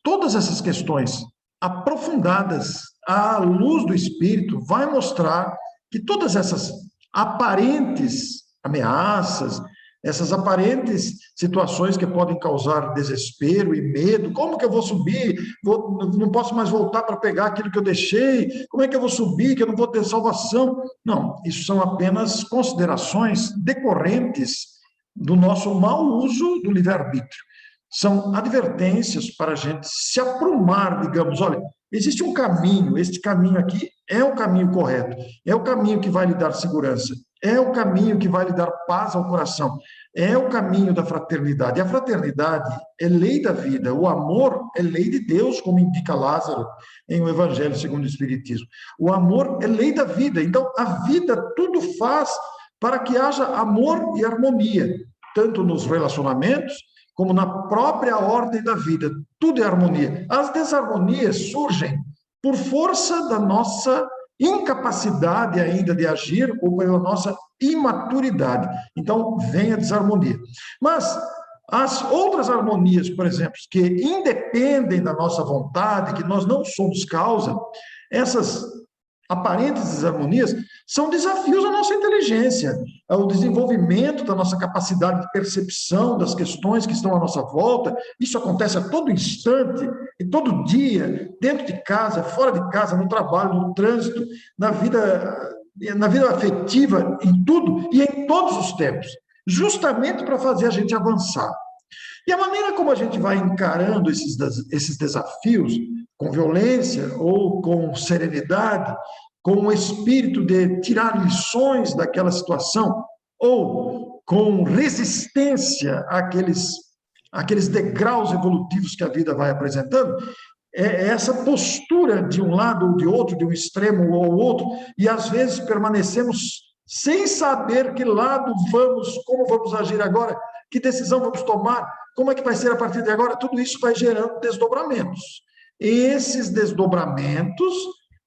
todas essas questões aprofundadas à luz do Espírito vai mostrar que todas essas aparentes ameaças, essas aparentes situações que podem causar desespero e medo, como que eu vou subir? Não posso mais voltar para pegar aquilo que eu deixei, como é que eu vou subir, que eu não vou ter salvação? Não, isso são apenas considerações decorrentes do nosso mau uso do livre-arbítrio. São advertências para a gente se aprumar, digamos, olha, existe um caminho, este caminho aqui é o caminho correto, é o caminho que vai lhe dar segurança, é o caminho que vai lhe dar paz ao coração, é o caminho da fraternidade. E a fraternidade é lei da vida, o amor é lei de Deus, como indica Lázaro em O Evangelho segundo o Espiritismo. O amor é lei da vida, então a vida tudo faz para que haja amor e harmonia, tanto nos relacionamentos, como na própria ordem da vida. Tudo é harmonia. As desarmonias surgem por força da nossa incapacidade ainda de agir ou pela nossa imaturidade. Então, vem a desarmonia. Mas as outras harmonias, por exemplo, que independem da nossa vontade, que nós não somos causa, essas aparentes desarmonias são desafios à nossa inteligência, ao desenvolvimento da nossa capacidade de percepção das questões que estão à nossa volta. Isso acontece a todo instante, e todo dia, dentro de casa, fora de casa, no trabalho, no trânsito, na vida afetiva, em tudo e em todos os tempos, justamente para fazer a gente avançar. E a maneira como a gente vai encarando esses desafios, com violência ou com serenidade, com o espírito de tirar lições daquela situação, ou com resistência àqueles degraus evolutivos que a vida vai apresentando, é essa postura de um lado ou de outro, de um extremo ou outro, e às vezes permanecemos sem saber que lado vamos, como vamos agir agora, que decisão vamos tomar, como é que vai ser a partir de agora. Tudo isso vai gerando desdobramentos. Esses desdobramentos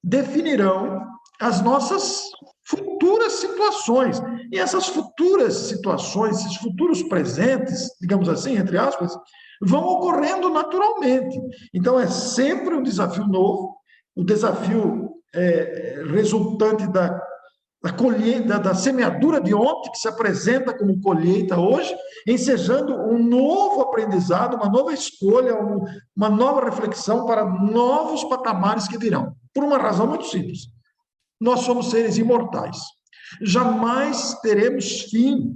definirão as nossas futuras situações. E essas futuras situações, esses futuros presentes, digamos assim, entre aspas, vão ocorrendo naturalmente. Então, é sempre um desafio novo, o desafio resultante da colheita, da semeadura de ontem, que se apresenta como colheita hoje, ensejando um novo aprendizado, uma nova escolha, uma nova reflexão para novos patamares que virão. Por uma razão muito simples. Nós somos seres imortais. Jamais teremos fim.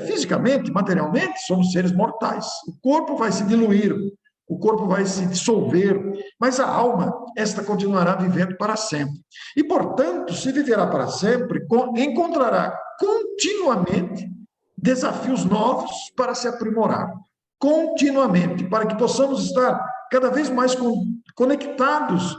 Fisicamente, materialmente, somos seres mortais. O corpo vai se diluir, o corpo vai se dissolver, mas a alma, esta continuará vivendo para sempre. E, portanto, se viverá para sempre, encontrará continuamente desafios novos para se aprimorar. Continuamente, para que possamos estar cada vez mais conectados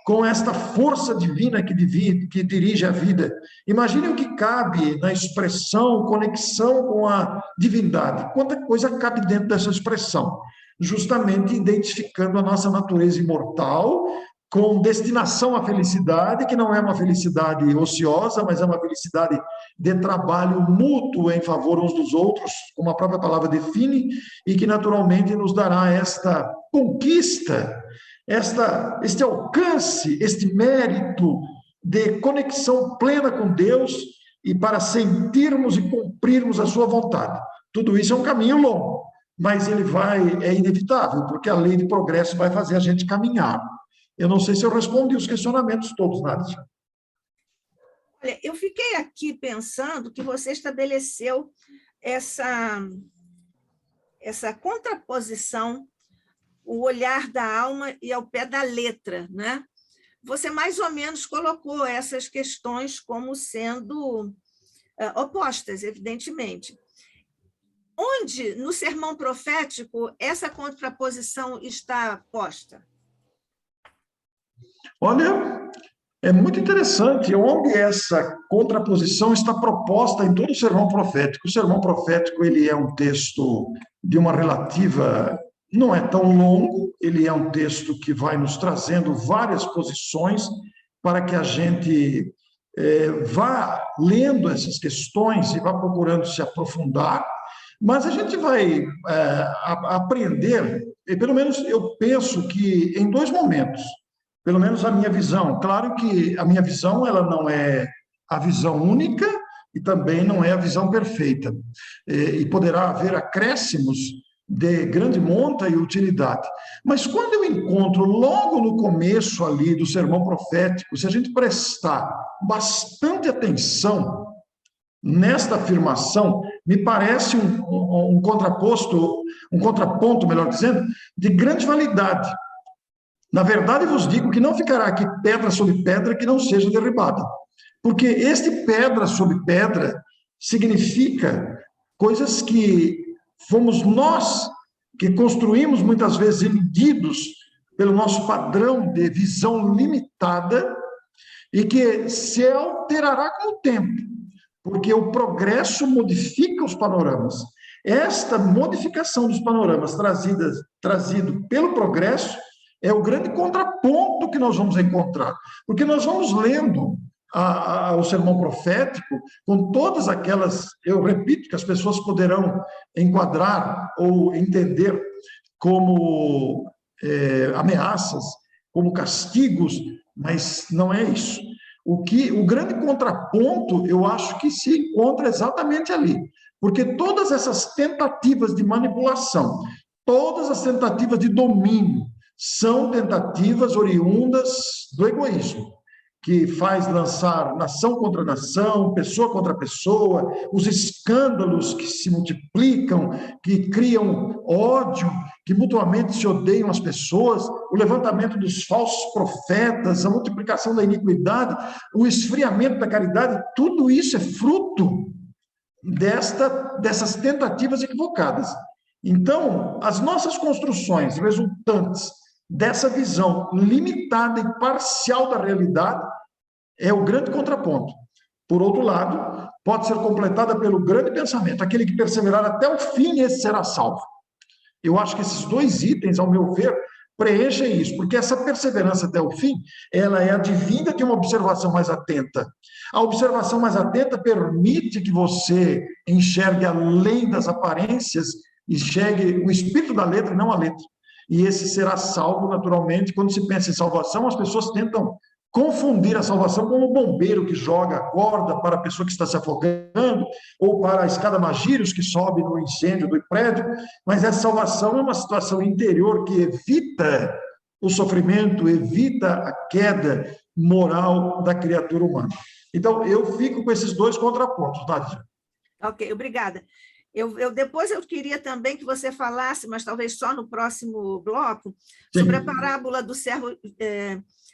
com esta força divina que dirige a vida. Imagine o que cabe na expressão, conexão com a divindade. Quanta coisa cabe dentro dessa expressão? Justamente identificando a nossa natureza imortal, com destinação à felicidade, que não é uma felicidade ociosa, mas é uma felicidade de trabalho mútuo em favor uns dos outros, como a própria palavra define, e que naturalmente nos dará esta conquista, este alcance, este mérito de conexão plena com Deus e para sentirmos e cumprirmos a sua vontade. Tudo isso é um caminho longo, mas ele é inevitável, porque a lei de progresso vai fazer a gente caminhar. Eu não sei se eu respondi os questionamentos todos, Nádia. Olha, eu fiquei aqui pensando que você estabeleceu essa contraposição, o olhar da alma e ao pé da letra, né? Você mais ou menos colocou essas questões como sendo opostas, evidentemente. Onde, no sermão profético, essa contraposição está posta? Olha, é muito interessante onde essa contraposição está proposta em todo o sermão profético. O sermão profético ele é um texto de uma relativa não é tão longo, ele é um texto que vai nos trazendo várias posições para que a gente vá lendo essas questões e vá procurando se aprofundar, mas a gente vai aprender, e pelo menos eu penso que em dois momentos, pelo menos a minha visão. Claro que a minha visão ela não é a visão única e também não é a visão perfeita, e poderá haver acréscimos de grande monta e utilidade. Mas quando eu encontro logo no começo ali do sermão profético, se a gente prestar bastante atenção nesta afirmação, me parece um contraponto, melhor dizendo, de grande validade. Na verdade, vos digo que não ficará aqui pedra sobre pedra que não seja derribada. Porque este pedra sobre pedra significa coisas que fomos nós que construímos muitas vezes iludidos pelo nosso padrão de visão limitada e que se alterará com o tempo, porque o progresso modifica os panoramas. Esta modificação dos panoramas trazido pelo progresso é o grande contraponto que nós vamos encontrar, porque nós vamos lendo o sermão profético com todas aquelas, eu repito, que as pessoas poderão enquadrar ou entender como ameaças, como castigos, mas não é isso. O grande contraponto, eu acho que se encontra exatamente ali, porque todas essas tentativas de manipulação, todas as tentativas de domínio, são tentativas oriundas do egoísmo, que faz lançar nação contra nação, pessoa contra pessoa, os escândalos que se multiplicam, que criam ódio, que mutuamente se odeiam as pessoas, o levantamento dos falsos profetas, a multiplicação da iniquidade, o esfriamento da caridade, tudo isso é fruto dessas tentativas equivocadas. Então, as nossas construções resultantes dessa visão limitada e parcial da realidade é o grande contraponto. Por outro lado, pode ser completada pelo grande pensamento: aquele que perseverar até o fim, esse será salvo. Eu acho que esses dois itens, ao meu ver, preenchem isso, porque essa perseverança até o fim, ela é advinda de uma observação mais atenta. A observação mais atenta permite que você enxergue além das aparências, enxergue o espírito da letra e não a letra. E esse será salvo, naturalmente. Quando se pensa em salvação, as pessoas tentam confundir a salvação com o bombeiro que joga a corda para a pessoa que está se afogando, ou para a escada magírios que sobe no incêndio do prédio, mas essa salvação é uma situação interior que evita o sofrimento, evita a queda moral da criatura humana. Então, eu fico com esses dois contrapontos, Nádia. Ok, obrigada. Depois eu queria também que você falasse, mas talvez só no próximo bloco, sobre a parábola do servo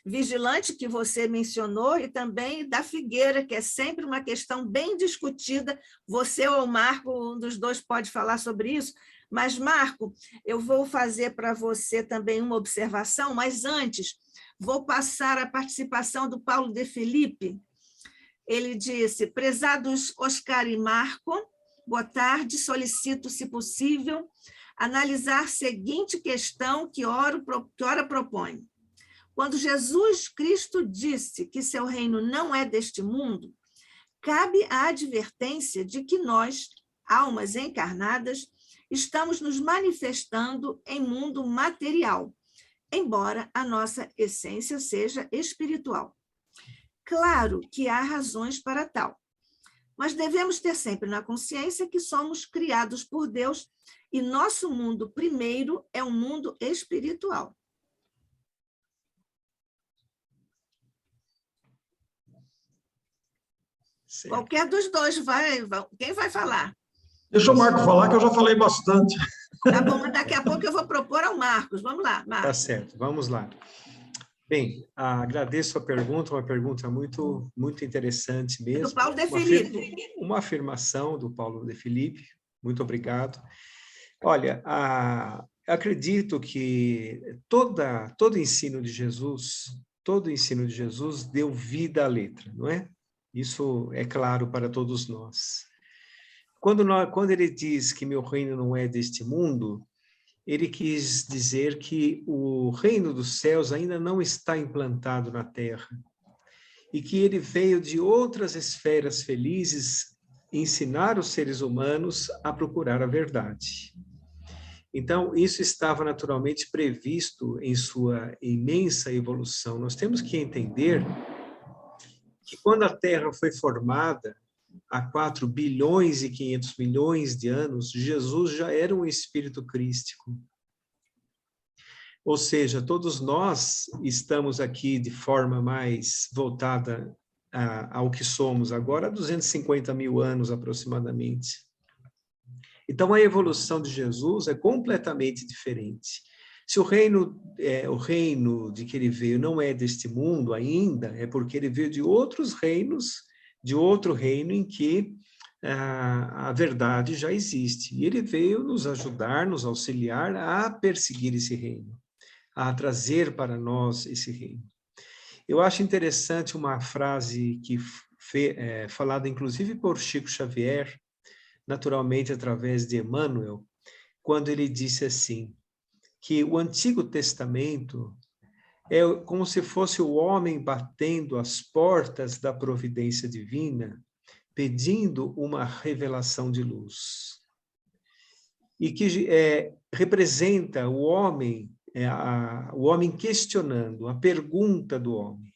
vigilante que você mencionou e também da figueira, que é sempre uma questão bem discutida. Você ou o Marco, um dos dois pode falar sobre isso, mas, Marco, eu vou fazer para você também uma observação, mas antes vou passar a participação do Paulo de Felipe. Ele disse: prezados Oscar e Marco, boa tarde, solicito, se possível, analisar a seguinte questão que ora proponho. Quando Jesus Cristo disse que seu reino não é deste mundo, cabe a advertência de que nós, almas encarnadas, estamos nos manifestando em mundo material, embora a nossa essência seja espiritual. Claro que há razões para tal, mas devemos ter sempre na consciência que somos criados por Deus e nosso mundo primeiro é um mundo espiritual. Certo. Qualquer dos dois quem vai falar? Deixa o Marco falar, que eu já falei bastante. Tá bom, mas daqui a pouco eu vou propor ao Marcos. Vamos lá, Marcos. Tá certo, vamos lá. Bem, agradeço a pergunta, uma pergunta muito, muito interessante mesmo. Do Paulo de Felipe. Uma afirmação do Paulo de Felipe, muito obrigado. Olha, acredito que todo ensino de Jesus deu vida à letra, não é? Isso é claro para todos nós. Quando ele diz que meu reino não é deste mundo, ele quis dizer que o reino dos céus ainda não está implantado na terra e que ele veio de outras esferas felizes ensinar os seres humanos a procurar a verdade. Então, isso estava naturalmente previsto em sua imensa evolução. Nós temos que entender que quando a Terra foi formada, há 4 bilhões e 500 milhões de anos, Jesus já era um espírito crístico. Ou seja, todos nós estamos aqui de forma mais voltada ao que somos agora, há 250 mil anos aproximadamente. Então, a evolução de Jesus é completamente diferente. Se o reino de que ele veio não é deste mundo ainda, é porque ele veio de outros reinos, de outro reino em que a verdade já existe. E ele veio nos ajudar, nos auxiliar a perseguir esse reino, a trazer para nós esse reino. Eu acho interessante uma frase que falada inclusive por Chico Xavier, naturalmente através de Emmanuel, quando ele disse assim, que o Antigo Testamento é como se fosse o homem batendo as portas da providência divina, pedindo uma revelação de luz. E que representa o homem questionando a pergunta do homem,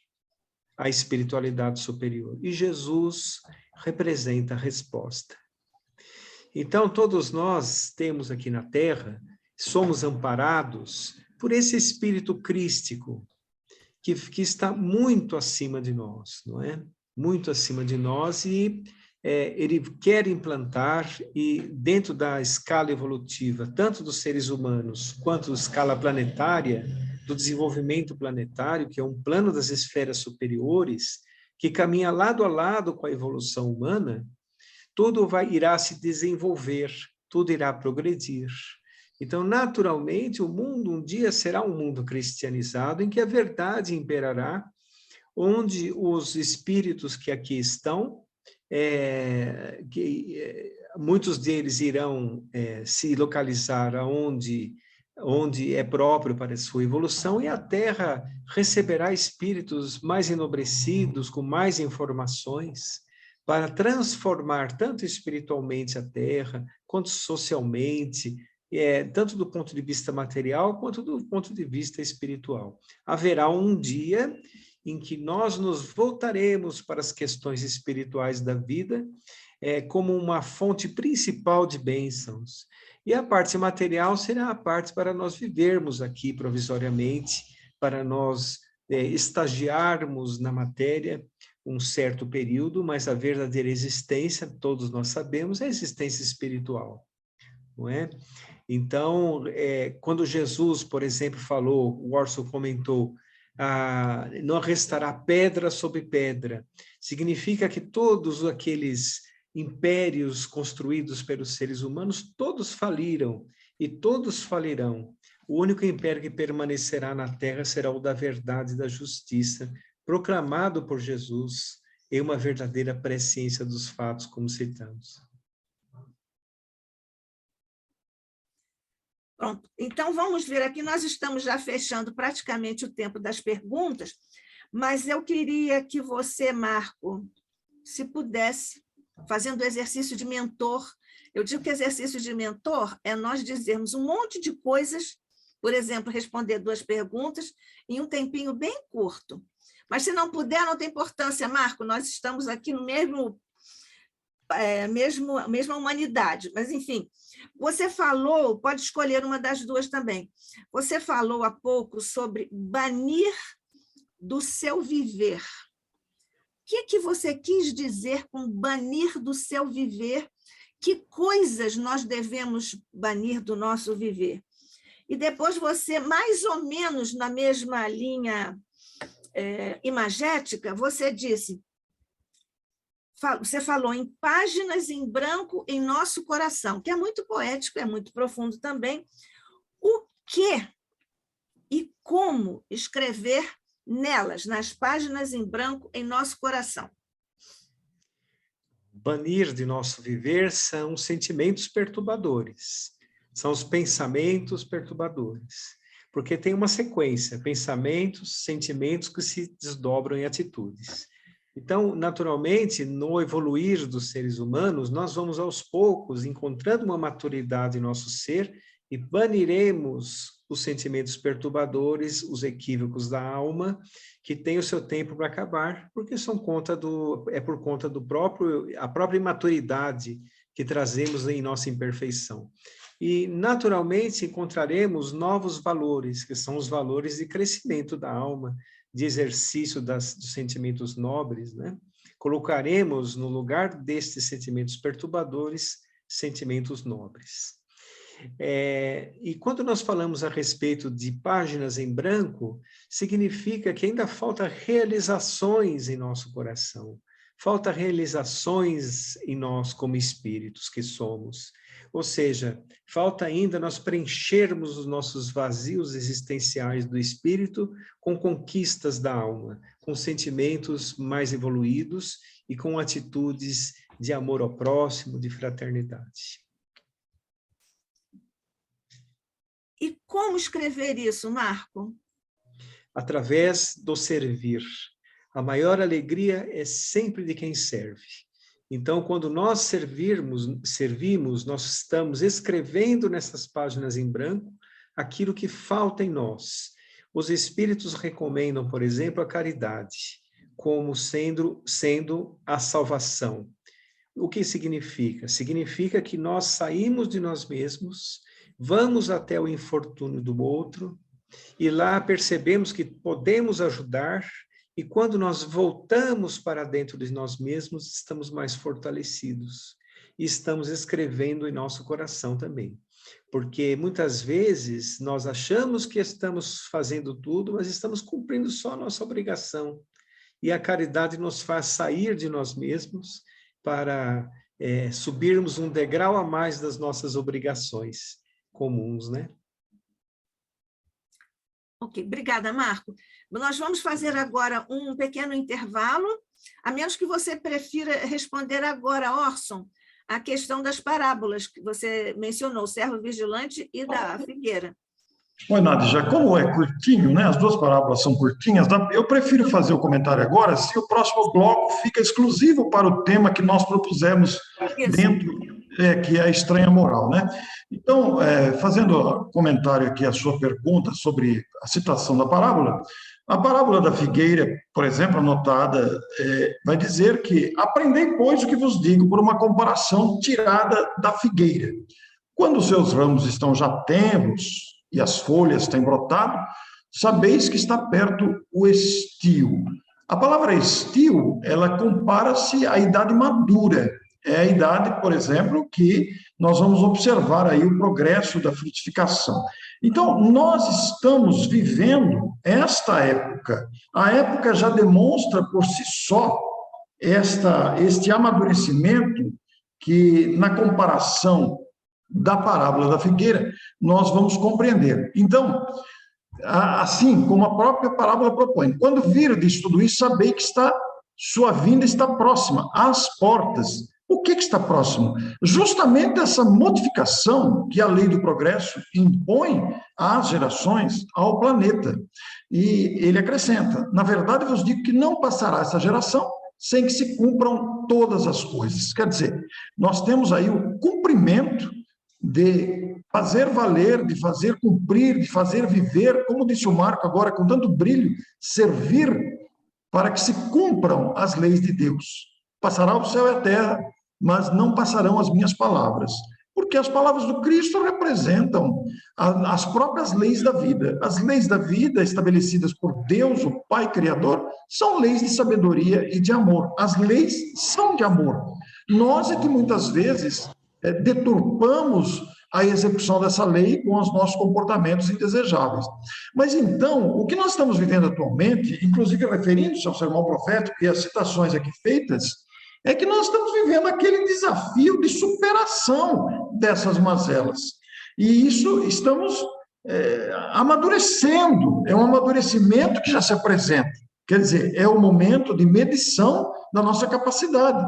a espiritualidade superior. E Jesus representa a resposta. Então, todos nós temos aqui na Terra, somos amparados por esse espírito crístico, que está muito acima de nós, não é? Muito acima de nós, e ele quer implantar, e dentro da escala evolutiva, tanto dos seres humanos, quanto da escala planetária, do desenvolvimento planetário, que é um plano das esferas superiores, que caminha lado a lado com a evolução humana, tudo irá se desenvolver, tudo irá progredir. Então, naturalmente, o mundo um dia será um mundo cristianizado, em que a verdade imperará, onde os espíritos que aqui estão, muitos deles irão se localizar onde é próprio para a sua evolução, e a Terra receberá espíritos mais enobrecidos, com mais informações, para transformar tanto espiritualmente a Terra, quanto socialmente, tanto do ponto de vista material, quanto do ponto de vista espiritual. Haverá um dia em que nós nos voltaremos para as questões espirituais da vida, como uma fonte principal de bênçãos. E a parte material será a parte para nós vivermos aqui provisoriamente, para nós estagiarmos na matéria um certo período, mas a verdadeira existência, todos nós sabemos, é a existência espiritual, não é? Então, quando Jesus, por exemplo, falou, o Orson comentou, não restará pedra sobre pedra, significa que todos aqueles impérios construídos pelos seres humanos, todos faliram e todos falirão. O único império que permanecerá na terra será o da verdade e da justiça, proclamado por Jesus em uma verdadeira presciência dos fatos, como citamos. Pronto, então vamos ver aqui, nós estamos já fechando praticamente o tempo das perguntas, mas eu queria que você, Marco, se pudesse, fazendo o exercício de mentor, eu digo que exercício de mentor é nós dizermos um monte de coisas, por exemplo, responder 2 perguntas em um tempinho bem curto. Mas se não puder, não tem importância, Marco, nós estamos aqui no mesma humanidade, mas enfim, você falou, pode escolher uma das 2 também, você falou há pouco sobre banir do seu viver. O que você quis dizer com banir do seu viver? Que coisas nós devemos banir do nosso viver? E depois você, mais ou menos na mesma linha imagética, você disse, você falou em páginas em branco em nosso coração, que é muito poético, é muito profundo também. O que e como escrever nelas, nas páginas em branco em nosso coração? Banir de nosso viver são sentimentos perturbadores, São os pensamentos perturbadores. Porque tem uma sequência, pensamentos, sentimentos que se desdobram em atitudes. Então, naturalmente, no evoluir dos seres humanos, nós vamos aos poucos encontrando uma maturidade em nosso ser e baniremos os sentimentos perturbadores, os equívocos da alma, que tem o seu tempo para acabar, porque por conta a própria imaturidade que trazemos em nossa imperfeição. E, naturalmente, encontraremos novos valores, que são os valores de crescimento da alma, de exercício dos sentimentos nobres, né? Colocaremos no lugar destes sentimentos perturbadores, sentimentos nobres. E quando nós falamos a respeito de páginas em branco, significa que ainda falta realizações em nosso coração, falta realizações em nós como espíritos que somos. Ou seja, falta ainda nós preenchermos os nossos vazios existenciais do espírito com conquistas da alma, com sentimentos mais evoluídos e com atitudes de amor ao próximo, de fraternidade. E como escrever isso, Marco? Através do servir. A maior alegria é sempre de quem serve. Então, quando nós servimos, nós estamos escrevendo nessas páginas em branco aquilo que falta em nós. Os espíritos recomendam, por exemplo, a caridade, como sendo a salvação. O que significa? Significa que nós saímos de nós mesmos, vamos até o infortúnio do outro, e lá percebemos que podemos ajudar, e quando nós voltamos para dentro de nós mesmos, estamos mais fortalecidos. E estamos escrevendo em nosso coração também. Porque muitas vezes nós achamos que estamos fazendo tudo, mas estamos cumprindo só a nossa obrigação. E a caridade nos faz sair de nós mesmos para subirmos um degrau a mais das nossas obrigações comuns, né? Ok, obrigada, Marco. Nós vamos fazer agora um pequeno intervalo, a menos que você prefira responder agora, Orson, a questão das parábolas que você mencionou, o servo vigilante e da figueira. Oi, Nádia, como é curtinho, né? As duas parábolas são curtinhas, eu prefiro fazer o comentário agora, se o próximo bloco fica exclusivo para o tema que nós propusemos dentro, que é a estranha moral, né? Então, fazendo comentário aqui a sua pergunta sobre a citação da parábola, a parábola da figueira, por exemplo, anotada, vai dizer que aprendei, pois, o que vos digo, por uma comparação tirada da figueira. Quando os seus ramos estão já tenros e as folhas têm brotado, sabeis que está perto o estio. A palavra estio, ela compara-se à idade madura. É a idade, por exemplo, que nós vamos observar aí o progresso da frutificação. Então, nós estamos vivendo esta época. A época já demonstra por si só este amadurecimento que, na comparação da parábola da figueira, nós vamos compreender. Então, assim como a própria parábola propõe, quando virdes tudo isso, sabei que sua vinda está próxima, às portas. O que está próximo? Justamente essa modificação que a lei do progresso impõe às gerações, ao planeta. E ele acrescenta, na verdade, eu vos digo que não passará essa geração sem que se cumpram todas as coisas. Quer dizer, nós temos aí o cumprimento de fazer valer, de fazer cumprir, de fazer viver, como disse o Marco agora com tanto brilho, servir para que se cumpram as leis de Deus. Passará o céu e a terra, mas não passarão as minhas palavras, porque as palavras do Cristo representam as próprias leis da vida. As leis da vida estabelecidas por Deus, o Pai Criador, são leis de sabedoria e de amor. As leis são de amor. Nós é que muitas vezes deturpamos a execução dessa lei com os nossos comportamentos indesejáveis. Mas então, o que nós estamos vivendo atualmente, inclusive referindo-se ao sermão profético e às citações aqui feitas, é que nós estamos vivendo aquele desafio de superação dessas mazelas. E isso estamos amadurecendo, é um amadurecimento que já se apresenta. Quer dizer, é o momento de medição da nossa capacidade.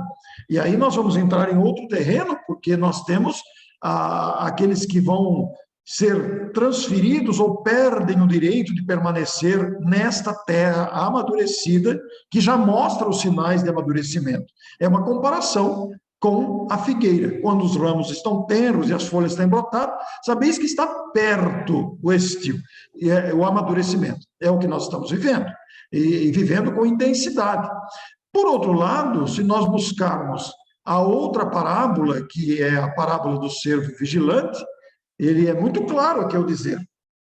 E aí nós vamos entrar em outro terreno, porque nós temos aqueles que vão ser transferidos ou perdem o direito de permanecer nesta terra amadurecida, que já mostra os sinais de amadurecimento. É uma comparação com a figueira. Quando os ramos estão tenros e as folhas têm brotado, sabeis que está perto o estio, o amadurecimento. É o que nós estamos vivendo, e vivendo com intensidade. Por outro lado, se nós buscarmos a outra parábola, que é a parábola do servo vigilante, ele é muito claro aqui ao dizer: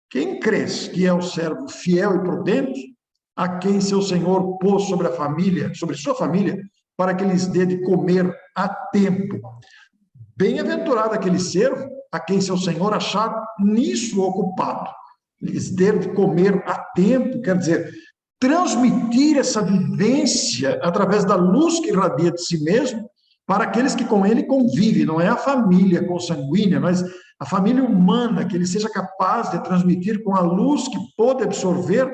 quem crês que é o servo fiel e prudente, a quem seu senhor pôs sobre a família, sobre sua família, para que lhes dê de comer a tempo. Bem-aventurado aquele servo a quem seu senhor achar nisso ocupado. Lhes dê de comer a tempo, quer dizer, transmitir essa vivência através da luz que irradia de si mesmo para aqueles que com ele convivem. Não é a família consanguínea, mas a família humana, que ele seja capaz de transmitir com a luz que pôde absorver,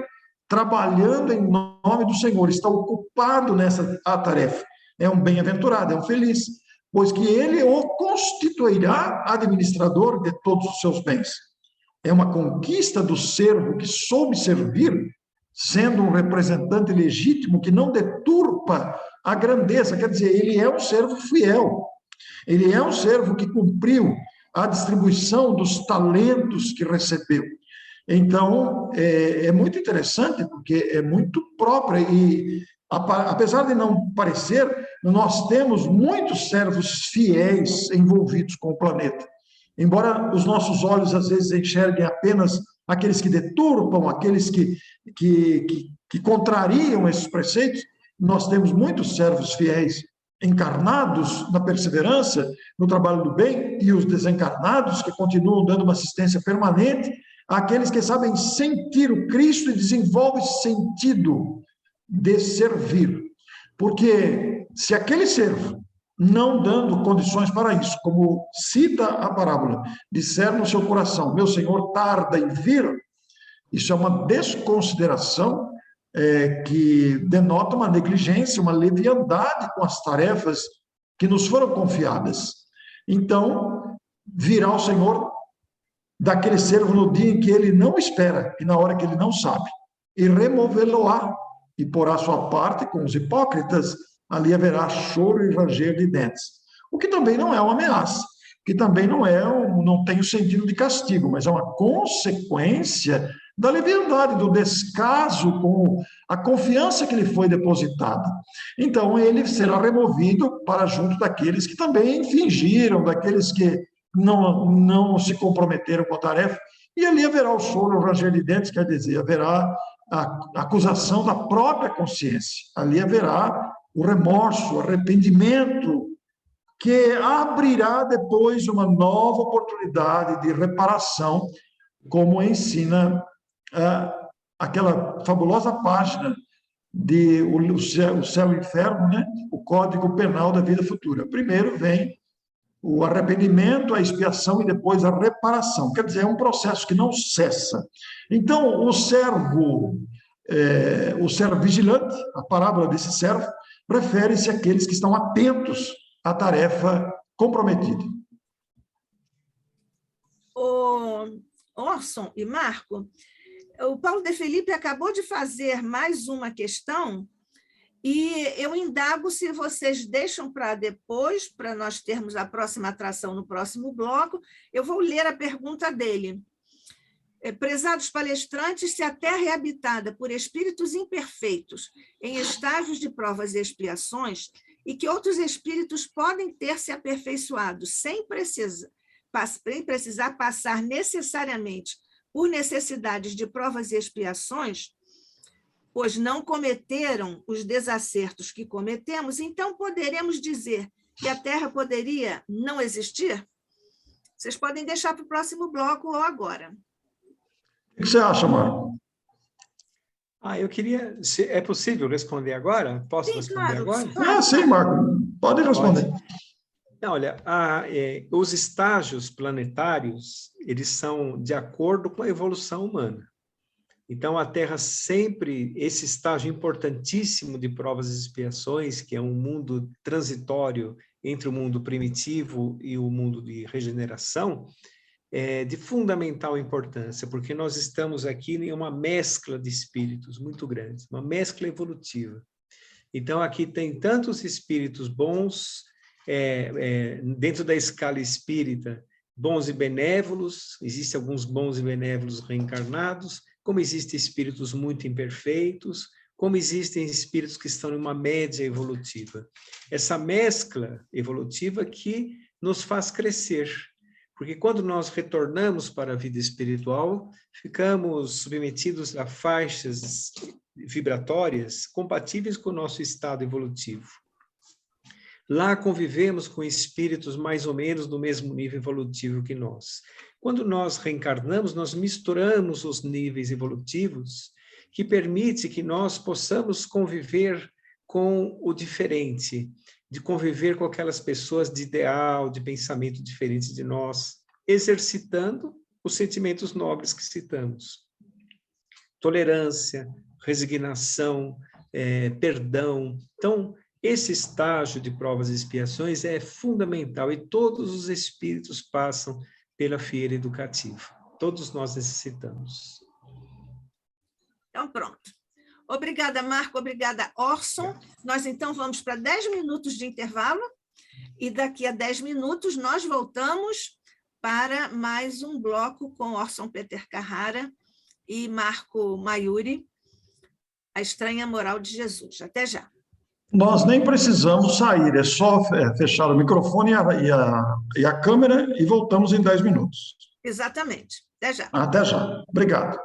trabalhando em nome do Senhor, está ocupado nessa tarefa. É um bem-aventurado, é um feliz, pois que ele o constituirá administrador de todos os seus bens. É uma conquista do servo que soube servir, sendo um representante legítimo que não deturpa a grandeza, quer dizer, ele é um servo fiel, ele é um servo que cumpriu a distribuição dos talentos que recebeu. Então, é muito interessante, porque é muito própria, e apesar de não parecer, nós temos muitos servos fiéis envolvidos com o planeta. Embora os nossos olhos, às vezes, enxerguem apenas aqueles que deturpam, aqueles que contrariam esses preceitos, nós temos muitos servos fiéis encarnados na perseverança, no trabalho do bem, e os desencarnados que continuam dando uma assistência permanente àqueles que sabem sentir o Cristo e desenvolvem esse sentido de servir. Porque se aquele servo, não dando condições para isso, como cita a parábola, disser no seu coração: meu Senhor tarda em vir, isso é uma desconsideração que denota uma negligência, uma leviandade com as tarefas que nos foram confiadas. Então, virá o Senhor daquele servo no dia em que ele não espera e na hora que ele não sabe, e removê-lo-á, e porá sua parte com os hipócritas, ali haverá choro e ranger de dentes. O que também não é uma ameaça, que também não tem o sentido de castigo, mas é uma consequência da leviandade, do descaso com a confiança que lhe foi depositada. Então, ele será removido para junto daqueles que também fingiram, daqueles que não se comprometeram com a tarefa, e ali haverá o choro, o ranger de dentes, quer dizer, haverá a acusação da própria consciência, ali haverá o remorso, o arrependimento, que abrirá depois uma nova oportunidade de reparação, como ensina aquela fabulosa página de o Céu e o Inferno, né? O Código Penal da Vida Futura. Primeiro vem o arrependimento, a expiação e depois a reparação. Quer dizer, é um processo que não cessa. Então, o servo vigilante, a parábola desse servo, refere-se àqueles que estão atentos à tarefa comprometida. Orson e Marco, o Paulo de Felipe acabou de fazer mais uma questão e eu indago se vocês deixam para depois, para nós termos a próxima atração no próximo bloco. Eu vou ler a pergunta dele. Prezados palestrantes, se a Terra é habitada por espíritos imperfeitos em estágios de provas e expiações, e que outros espíritos podem ter se aperfeiçoado sem precisar passar necessariamente por necessidades de provas e expiações, pois não cometeram os desacertos que cometemos, então poderemos dizer que a Terra poderia não existir? Vocês podem deixar para o próximo bloco ou agora. O que você acha, Marco? Eu queria... É possível responder agora? Posso responder agora? Sim, Marco. Pode responder. Não, olha, os estágios planetários, eles são de acordo com a evolução humana. Então, a Terra sempre, esse estágio importantíssimo de provas e expiações, que é um mundo transitório entre o mundo primitivo e o mundo de regeneração, é de fundamental importância, porque nós estamos aqui em uma mescla de espíritos muito grande, uma mescla evolutiva. Então, aqui tem tantos espíritos bons, dentro da escala espírita, bons e benévolos, existem alguns bons e benévolos reencarnados, como existem espíritos muito imperfeitos, como existem espíritos que estão em uma média evolutiva. Essa mescla evolutiva que nos faz crescer, porque quando nós retornamos para a vida espiritual, ficamos submetidos a faixas vibratórias compatíveis com o nosso estado evolutivo. Lá convivemos com espíritos mais ou menos do mesmo nível evolutivo que nós. Quando nós reencarnamos, nós misturamos os níveis evolutivos que permite que nós possamos conviver com o diferente, de conviver com aquelas pessoas de ideal, de pensamento diferente de nós, exercitando os sentimentos nobres que citamos. Tolerância, resignação, perdão. Então, esse estágio de provas e expiações é fundamental e todos os espíritos passam pela fieira educativa. Todos nós necessitamos. Então, pronto. Obrigada, Marco. Obrigada, Orson. Nós, então, vamos para 10 minutos de intervalo e daqui a 10 minutos nós voltamos para mais um bloco com Orson Peter Carrara e Marco Mayuri, A Estranha Moral de Jesus. Até já. Nós nem precisamos sair, é só fechar o microfone e a câmera e voltamos em 10 minutos. Exatamente. Até já. Até já. Obrigado.